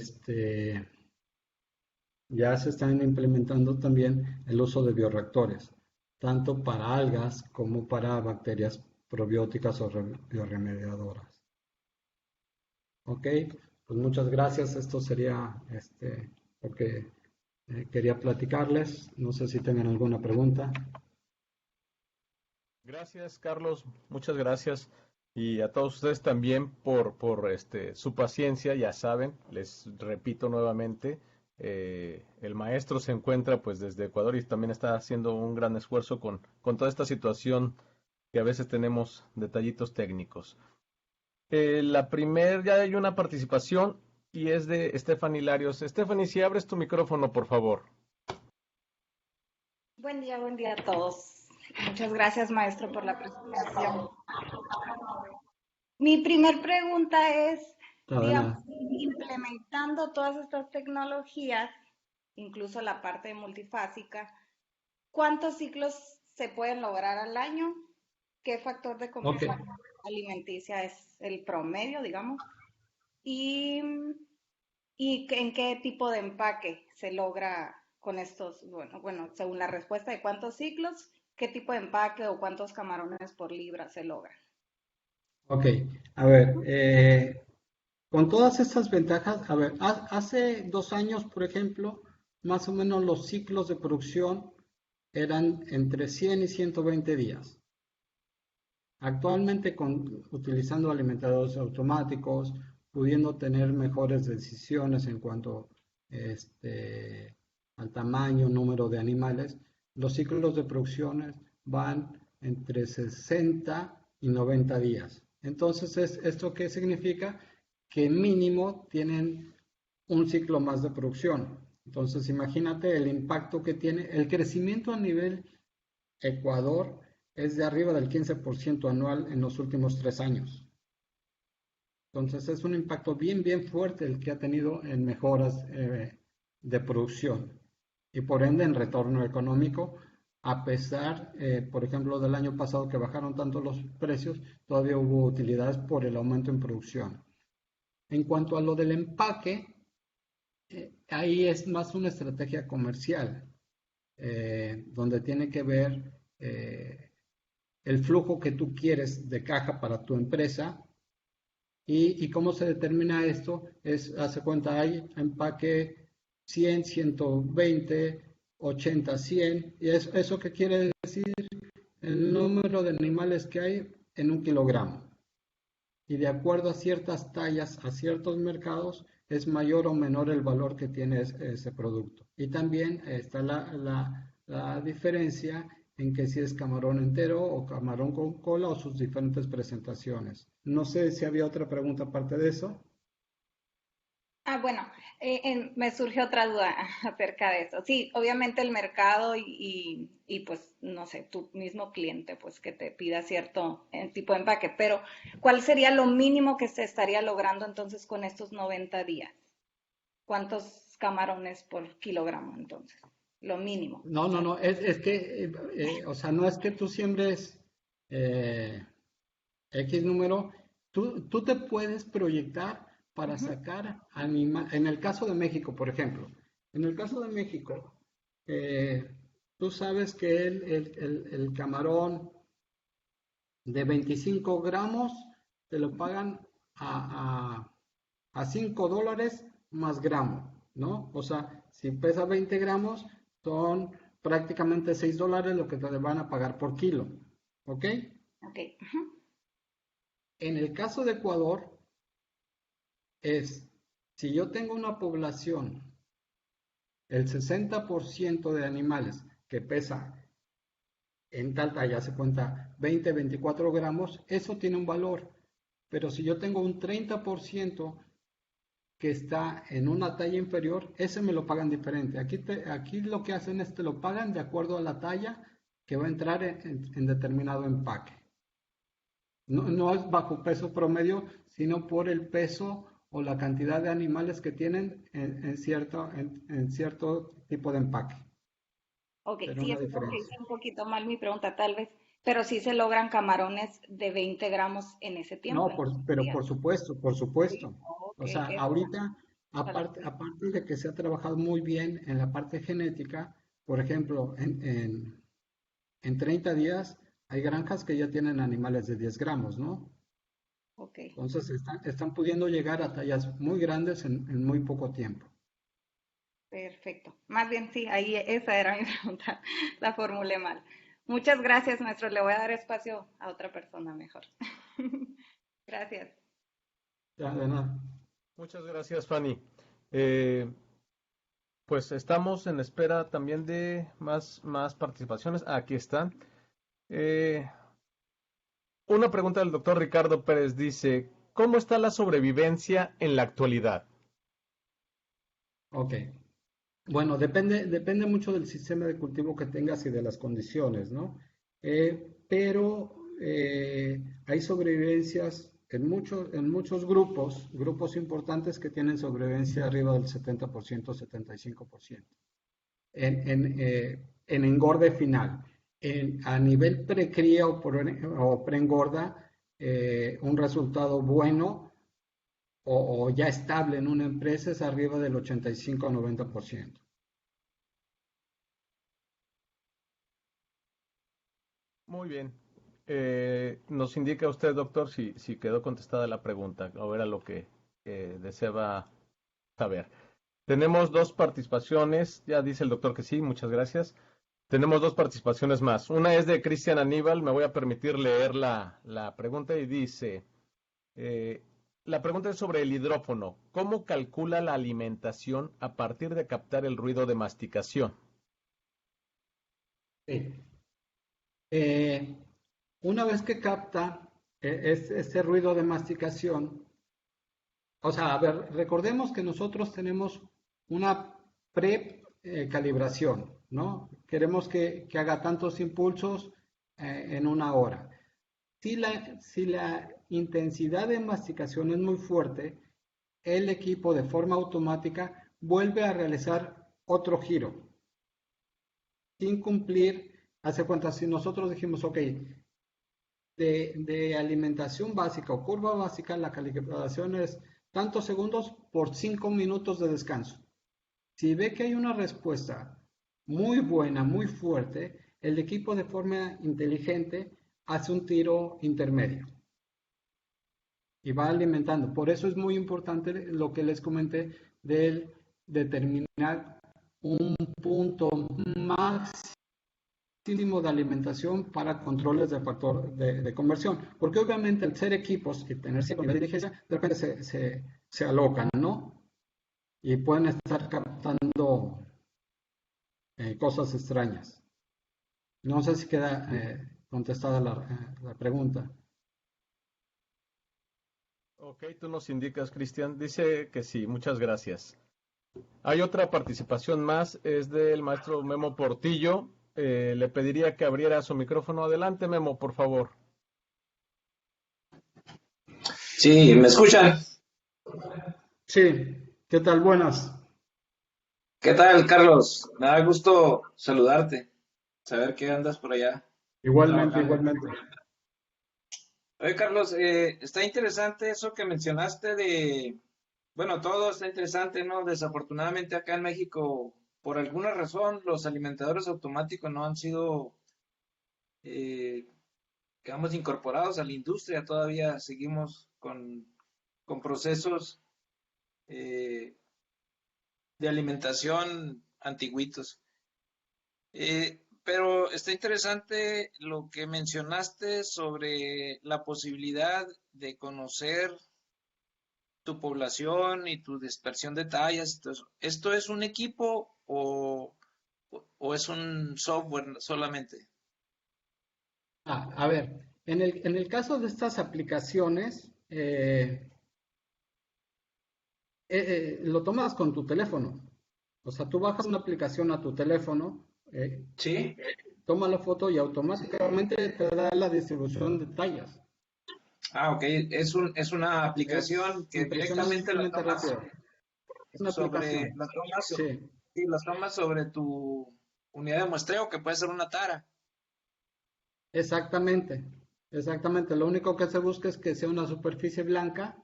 ya se están implementando también el uso de bioreactores, tanto para algas como para bacterias probióticas o bioremediadoras. Ok, pues muchas gracias. Esto sería lo que quería platicarles. No sé si tengan alguna pregunta. Gracias, Carlos. Muchas gracias. Y a todos ustedes también por su paciencia. Ya saben, les repito nuevamente, el maestro se encuentra pues desde Ecuador y también está haciendo un gran esfuerzo con toda esta situación que a veces tenemos detallitos técnicos. Ya hay una participación y es de Stephanie Larios. Stephanie, si abres tu micrófono, por favor. Buen día a todos. Muchas gracias, maestro, por la presentación. Mi primer pregunta es, digamos, Nada. implementando todas estas tecnologías, incluso la parte multifásica, ¿cuántos ciclos se pueden lograr al año? ¿Qué factor de Ok, conversión alimenticia es el promedio, digamos? ¿Y, y en qué tipo de empaque se logra con estos, bueno, según la respuesta de cuántos ciclos, qué tipo de empaque o cuántos camarones por libra se logra? ok. A ver, con todas estas ventajas, a ver, hace 2 años, por ejemplo, más o menos los ciclos de producción eran entre 100 y 120 días. Actualmente, utilizando alimentadores automáticos, pudiendo tener mejores decisiones en cuanto al tamaño, número de animales, los ciclos de producción van entre 60 y 90 días. Entonces, ¿esto qué significa? Que mínimo tienen un ciclo más de producción. Entonces, imagínate el impacto que tiene el crecimiento a nivel Ecuador es de arriba del 15% anual en los últimos 3 años. Entonces es un impacto bien fuerte el que ha tenido en mejoras de producción y por ende en retorno económico, a pesar, por ejemplo, del año pasado que bajaron tanto los precios, todavía hubo utilidades por el aumento en producción. En cuanto a lo del empaque, ahí es más una estrategia comercial. donde tiene que ver el flujo que tú quieres de caja para tu empresa. ¿Y cómo se determina esto? Hace cuenta, hay empaque 100, 120, 80, 100. ¿Y eso qué quiere decir? El número de animales que hay en un kilogramo. Y de acuerdo a ciertas tallas, a ciertos mercados, es mayor o menor el valor que tiene ese producto. Y también está la diferencia en que si es camarón entero o camarón con cola o sus diferentes presentaciones. No sé si había otra pregunta aparte de eso. Bueno, me surgió otra duda acerca de eso. Sí, obviamente el mercado y, pues, no sé, tu mismo cliente, pues que te pida cierto tipo de empaque, pero ¿cuál sería lo mínimo que se estaría logrando entonces con estos 90 días? ¿Cuántos camarones por kilogramo entonces? Lo mínimo. No, no, no, es que, o sea, no es que tú siembres eh, X número, tú te puedes proyectar para Ujú, sacar en el caso de México, por ejemplo, en el caso de México, eh, tú sabes que el camarón de 25 gramos te lo ujú. pagan a $5 más gramo, ¿no? O sea, si pesa 20 gramos, son prácticamente $6 lo que te van a pagar por kilo, ¿ok? Ok. Ujú, En el caso de Ecuador, si yo tengo una población, el 60% de animales que pesa en tal talla, se cuenta 20, 24 gramos, eso tiene un valor. Pero si yo tengo un 30% que está en una talla inferior, ese me lo pagan diferente. Aquí lo que hacen es que lo pagan de acuerdo a la talla que va a entrar en determinado empaque. No, no es bajo peso promedio, sino por el peso o la cantidad de animales que tienen en cierto tipo de empaque. ok, Pero sí, una es porque hice diferencia. un poquito mal mi pregunta, tal vez, pero sí se logran camarones de 20 gramos en ese tiempo, No, en esos pero días. por supuesto, por Sí, supuesto. ok, O sea, eso ahorita, para la aparte de que se ha trabajado muy bien en la parte genética, por ejemplo, en 30 días hay granjas que ya tienen animales de 10 gramos, ¿no? ok, Entonces están pudiendo llegar a tallas muy grandes en muy poco tiempo. perfecto. Más bien, sí, ahí esa era mi pregunta, la formulé mal. Muchas gracias, maestro. Le voy a dar espacio a otra persona mejor. Gracias. Ya, de nada. Muchas gracias, Fanny. Eh, pues estamos en espera también de más participaciones. Aquí están. Eh, una pregunta del doctor Ricardo Pérez dice, ¿cómo está la sobrevivencia en la actualidad? Ok. Bueno, depende mucho del sistema de cultivo que tengas y de las condiciones, ¿no? Pero hay sobrevivencias en muchos grupos importantes que tienen sobrevivencia arriba del 70%, 75%. En engorde final. A nivel precría o preengorda, un resultado bueno o ya estable en una empresa es arriba del 85 a 90%. Muy bien. Nos indica usted, doctor, si quedó contestada la pregunta o era lo que deseaba saber. Tenemos dos participaciones, ya dice el doctor que sí, muchas gracias. Tenemos dos participaciones más. Una es de Cristian Aníbal, me voy a permitir leer la pregunta y dice, eh, la pregunta es sobre el hidrófono. ¿Cómo calcula la alimentación a partir de captar el ruido de masticación? Sí. Eh, una vez que capta ese ruido de masticación, o sea, a ver, recordemos que nosotros tenemos una pre-calibración, ¿no? Queremos que haga tantos impulsos en una hora. Si la intensidad de masticación es muy fuerte, el equipo de forma automática vuelve a realizar otro giro sin cumplir. Hace cuenta, si nosotros dijimos, ok, de alimentación básica o curva básica, la calibración es tantos segundos por 5 minutos de descanso. Si ve que hay una respuesta muy buena, muy fuerte, el equipo de forma inteligente hace un tiro intermedio y va alimentando. Por eso es muy importante lo que les comenté del determinar un punto máximo de alimentación para controles de factor de conversión, porque obviamente al ser equipos y tener cierto nivel de diligencia, de repente se alocan, ¿no? Y pueden estar captando cosas extrañas. No sé si queda contestada la pregunta. Ok, tú nos indicas, Cristian. Dice que sí, muchas gracias. Hay otra participación más, es del maestro Memo Portillo. Le pediría que abriera su micrófono. Adelante, Memo, por favor. Sí, ¿me escuchan? Sí, ¿qué tal? Buenas. ¿Qué tal, Carlos? Me da gusto saludarte, saber que andas por allá Igualmente, trabajando. igualmente. Oye, Carlos, está interesante eso que mencionaste bueno, todo está interesante, ¿no? Desafortunadamente acá en México, por alguna razón, los alimentadores automáticos no han sido, eh, digamos, incorporados a la industria. Todavía seguimos con procesos eh, de alimentación antiguitos. Pero está interesante lo que mencionaste sobre la posibilidad de conocer tu población y tu dispersión de tallas y todo eso. ¿Esto es un equipo o es un software solamente? A ver, en el caso de estas aplicaciones, lo tomas con tu teléfono. O sea, tú bajas una aplicación a tu teléfono, Sí. toma la foto y automáticamente te da la distribución de tallas. Ah, ok. Es una Es aplicación que directamente impresionantemente rápido. Es una aplicación. Sí, sí, la tomas sobre tu unidad de muestreo, que puede ser una tara. exactamente. Exactamente. Lo único que se busca es que sea una superficie blanca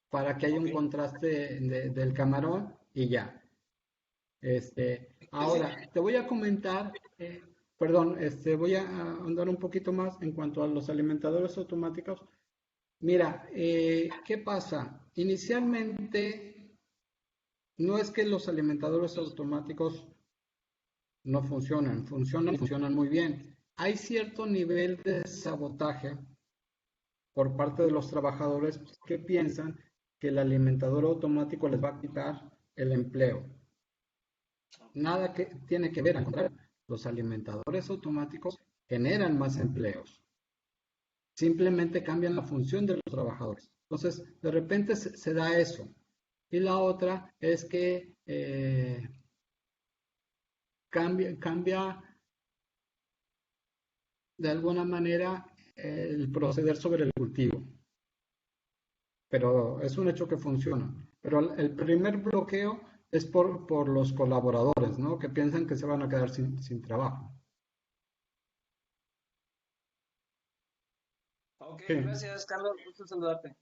para que haya Ok. un contraste del camarón y ya. Sí, sí. Ahora, te voy a comentar, perdón, voy a andar un poquito más en cuanto a los alimentadores automáticos. Mira, ¿qué pasa? Inicialmente, no es que los alimentadores automáticos no funcionan, funcionan muy bien. Hay cierto nivel de sabotaje por parte de los trabajadores que piensan que el alimentador automático les va a quitar el empleo. Nada que tiene que ver, al contrario, los alimentadores automáticos generan más empleos, simplemente cambian la función de los trabajadores. Entonces, de repente se da eso. Y la otra es que cambia de alguna manera el proceder sobre el cultivo, pero es un hecho que funciona. Pero el primer bloqueo es por los colaboradores, ¿no? Que piensan que se van a quedar sin trabajo. Ok, Sí, gracias, Carlos. Gusto saludarte.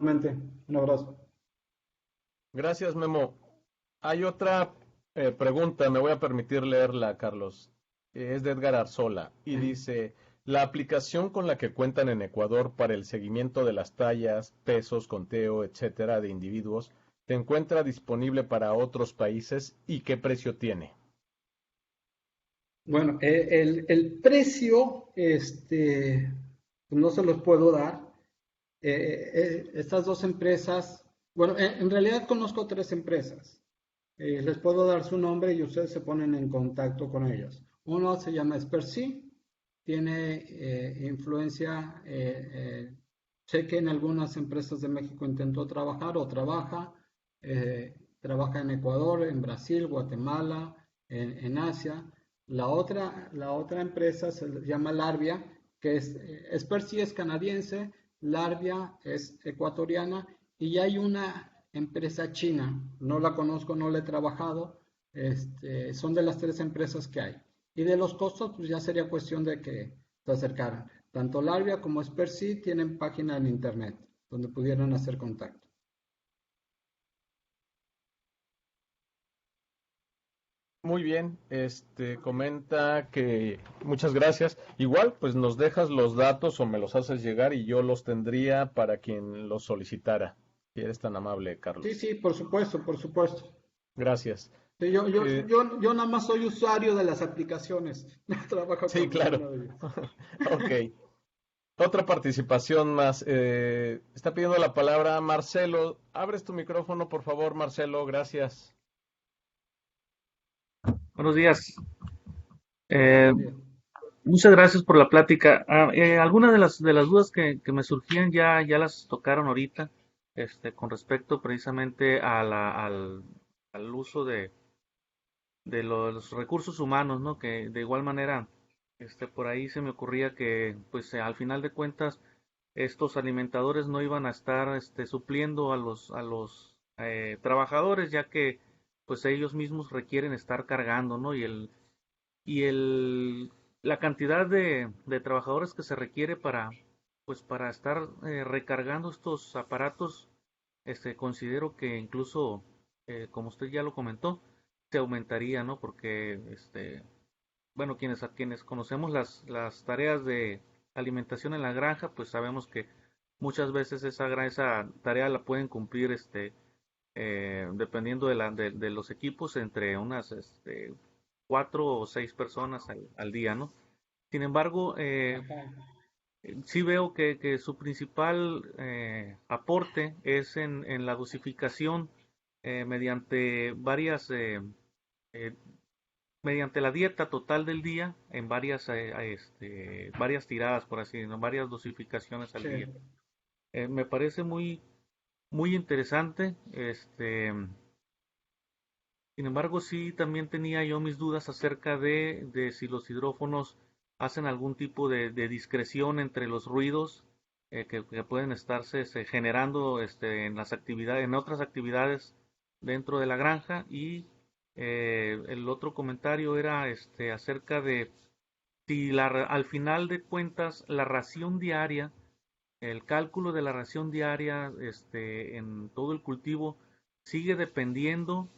realmente, un abrazo. Gracias, Memo. Hay otra pregunta, me voy a permitir leerla, Carlos. Es de Edgar Arzola y Sí. dice, ¿la aplicación con la que cuentan en Ecuador para el seguimiento de las tallas, pesos, conteo, etcétera, de individuos, se encuentra disponible para otros países y qué precio tiene? Bueno, el precio, pues no se los puedo dar. Estas dos empresas, bueno, en realidad conozco tres empresas. Les puedo dar su nombre y ustedes se ponen en contacto con ellas. Uno se llama Expercy, tiene influencia, sé que en algunas empresas de México intentó trabajar o trabaja, trabaja en Ecuador, en Brasil, Guatemala, en Asia. La otra empresa se llama Larvia, que Expercy es canadiense, Larvia es ecuatoriana y hay una empresa china, no la conozco, no la he trabajado, son de las tres empresas que hay. Y de los costos, pues ya sería cuestión de que se acercaran. Tanto Larvia como Spercy tienen página en internet donde pudieran hacer contacto. Muy bien, comenta que muchas gracias. Igual, pues nos dejas los datos o me los haces llegar y yo los tendría para quien los solicitara. Si eres tan amable, Sí, Carlos. sí, por supuesto, por supuesto. Gracias. Sí, Eh, yo nada más soy usuario de las aplicaciones, no trabajo sí, con claro. ninguna de ellas. Ok. Otra participación más. Está pidiendo la palabra Marcelo. Abres tu micrófono, por favor, Marcelo. Gracias. Buenos días. Eh, Buenos días. Muchas gracias por la plática. Algunas de las dudas que me surgían ya las tocaron ahorita, con respecto precisamente al uso de los recursos humanos, ¿no? Que de igual manera, por ahí se me ocurría que, pues, al final de cuentas, estos alimentadores no iban a estar, supliendo a los trabajadores, ya que, pues, ellos mismos requieren estar cargando, ¿no? Y la cantidad de trabajadores que se requiere para estar recargando estos aparatos, considero que incluso, como usted ya lo comentó, se aumentaría, ¿no? Porque, bueno, a quienes conocemos las tareas de alimentación en la granja, pues sabemos que muchas veces esa tarea la pueden cumplir, dependiendo de los equipos, entre unas 4 o 6 personas al día, ¿no? Sin embargo, Ajá. sí veo que su principal aporte es en la dosificación, mediante eh, mediante la dieta total del día en varias tiradas, por así decirlo, varias dosificaciones al Sí. día. Me parece muy, muy interesante. Sin embargo, sí también tenía yo mis dudas acerca de si los hidrófonos hacen algún tipo de discreción entre los ruidos, que pueden estarse generando, en las actividades, en otras actividades dentro de la granja. Y el otro comentario era, acerca de si al final de cuentas la ración diaria, el cálculo de la ración diaria, en todo el cultivo, sigue dependiendo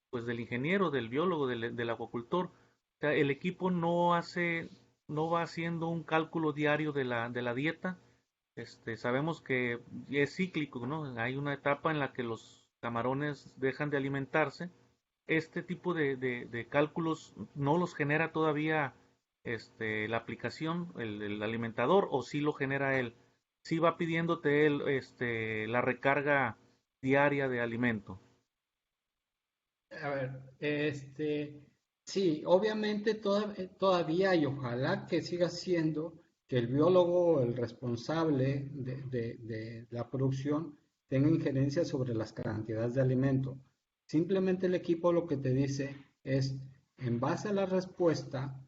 pues del ingeniero, del biólogo, del acuacultor. O sea, el equipo no va haciendo un cálculo diario de la dieta. Sabemos que es cíclico, ¿no? Hay una etapa en la que los camarones dejan de alimentarse. Este tipo de cálculos no los genera todavía, la aplicación, el alimentador, o si lo genera él. Si va pidiéndote él, la recarga diaria de alimento. A ver, sí, obviamente todavía y ojalá que siga siendo que el biólogo, el responsable de la producción, tenga injerencia sobre las cantidades de alimento. Simplemente el equipo lo que te dice es, en base a la respuesta,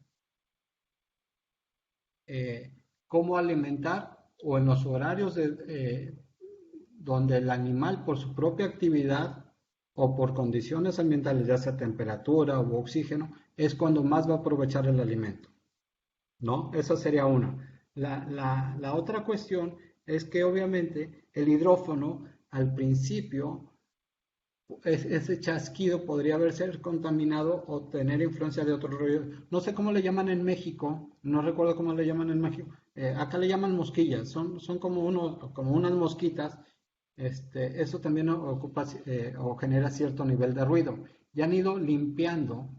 eh, cómo alimentar o en los horarios donde el animal por su propia actividad o por condiciones ambientales, ya sea temperatura o oxígeno, es cuando más va a aprovechar el alimento, ¿no? Esa sería una. La otra cuestión es que obviamente el hidrófono al principio, ese chasquido podría haberse contaminado o tener influencia de otro ruido. No sé cómo le llaman en México, no recuerdo cómo le llaman en México. Acá le llaman mosquillas, son como unas mosquitas. Eso también ocupa o genera cierto nivel de ruido. Ya han ido limpiando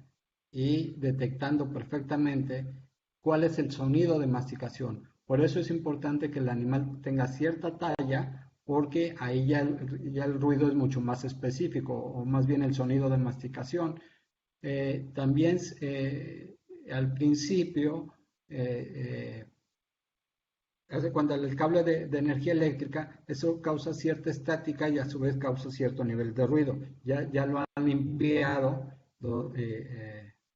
y detectando perfectamente cuál es el sonido de masticación. Por eso es importante que el animal tenga cierta talla, porque ahí ya el ruido es mucho más específico, o más bien el sonido de masticación. También al principio, hace cuando el cable de energía eléctrica, eso causa cierta estática y a su vez causa cierto nivel de ruido. Ya lo han limpiado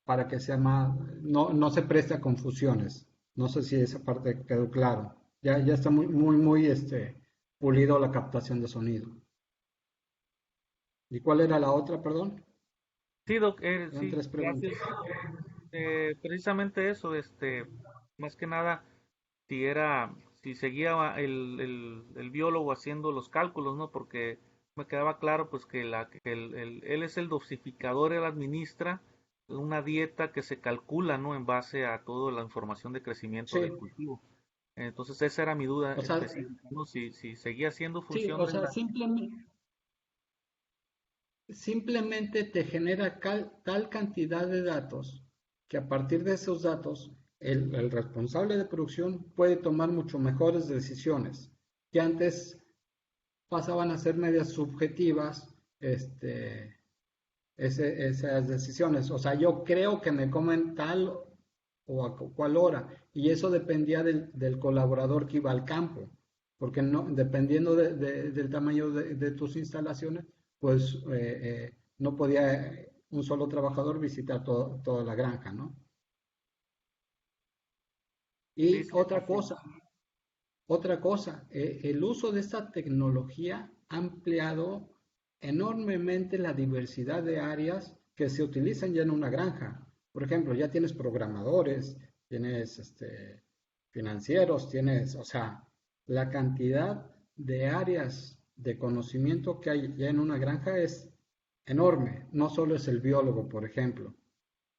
para que sea más, no se preste a confusiones. No sé si esa parte quedó claro. Ya está muy, muy, muy pulido la captación de sonido. ¿Y cuál era la otra, perdón? Sí, Doc, Eran sí, tres preguntas. gracias. Precisamente eso, más que nada, si seguía el biólogo haciendo los cálculos, ¿no? Porque me quedaba claro pues que, él es el dosificador, él administra una dieta que se calcula, ¿no? En base a toda la información de crecimiento del Sí, cultivo. Entonces esa era mi duda o sea, específica, ¿no? Si seguía siendo sí, función o de sea, la... simplemente te genera tal cantidad de datos que a partir de esos datos el responsable de producción puede tomar mucho mejores decisiones que antes pasaban a ser medias subjetivas, esas decisiones. O sea, yo creo que me comen tal o a cual hora, y eso dependía del colaborador que iba al campo, porque no, dependiendo del tamaño de tus instalaciones, pues no podía un solo trabajador visitar toda la granja, ¿no? Sí, Y sí, otra cosa, el uso de esta tecnología ha ampliado enormemente la diversidad de áreas que se utilizan ya en una granja. Por ejemplo, ya tienes programadores, tienes financieros, tienes, o sea, la cantidad de áreas de conocimiento que hay ya en una granja es enorme. No solo es el biólogo, por ejemplo,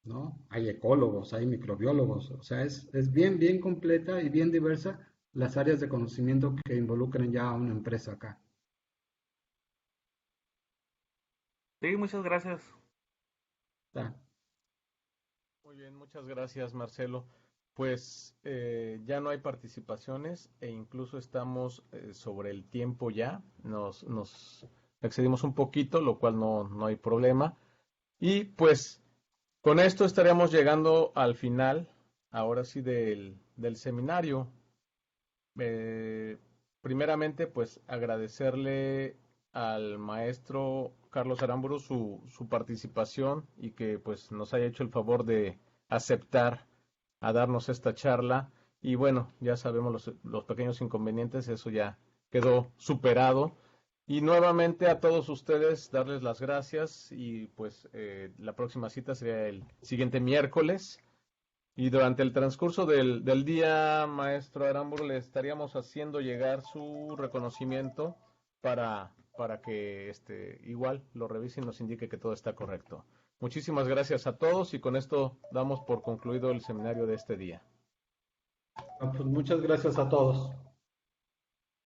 ¿no? Hay ecólogos, hay microbiólogos, o sea, es bien, bien completa y bien diversa las áreas de conocimiento que involucran ya a una empresa acá. sí, muchas gracias. Está. Muy bien, muchas gracias, Marcelo. Pues ya no hay participaciones e incluso estamos sobre el tiempo ya. Nos excedimos un poquito, lo cual no hay problema. Y pues con esto estaríamos llegando al final, ahora sí, del seminario. Eh, Primeramente, pues agradecerle al maestro Carlos Aramburu su participación y que pues nos haya hecho el favor de aceptar a darnos esta charla. Y bueno, ya sabemos los pequeños inconvenientes, eso ya quedó superado. Y nuevamente a todos ustedes darles las gracias y pues la próxima cita sería el siguiente miércoles. Y durante el transcurso del día, maestro Aramburu, le estaríamos haciendo llegar su reconocimiento para que igual lo revise y nos indique que todo está correcto. Muchísimas gracias a todos y con esto damos por concluido el seminario de este día. Pues muchas gracias a todos.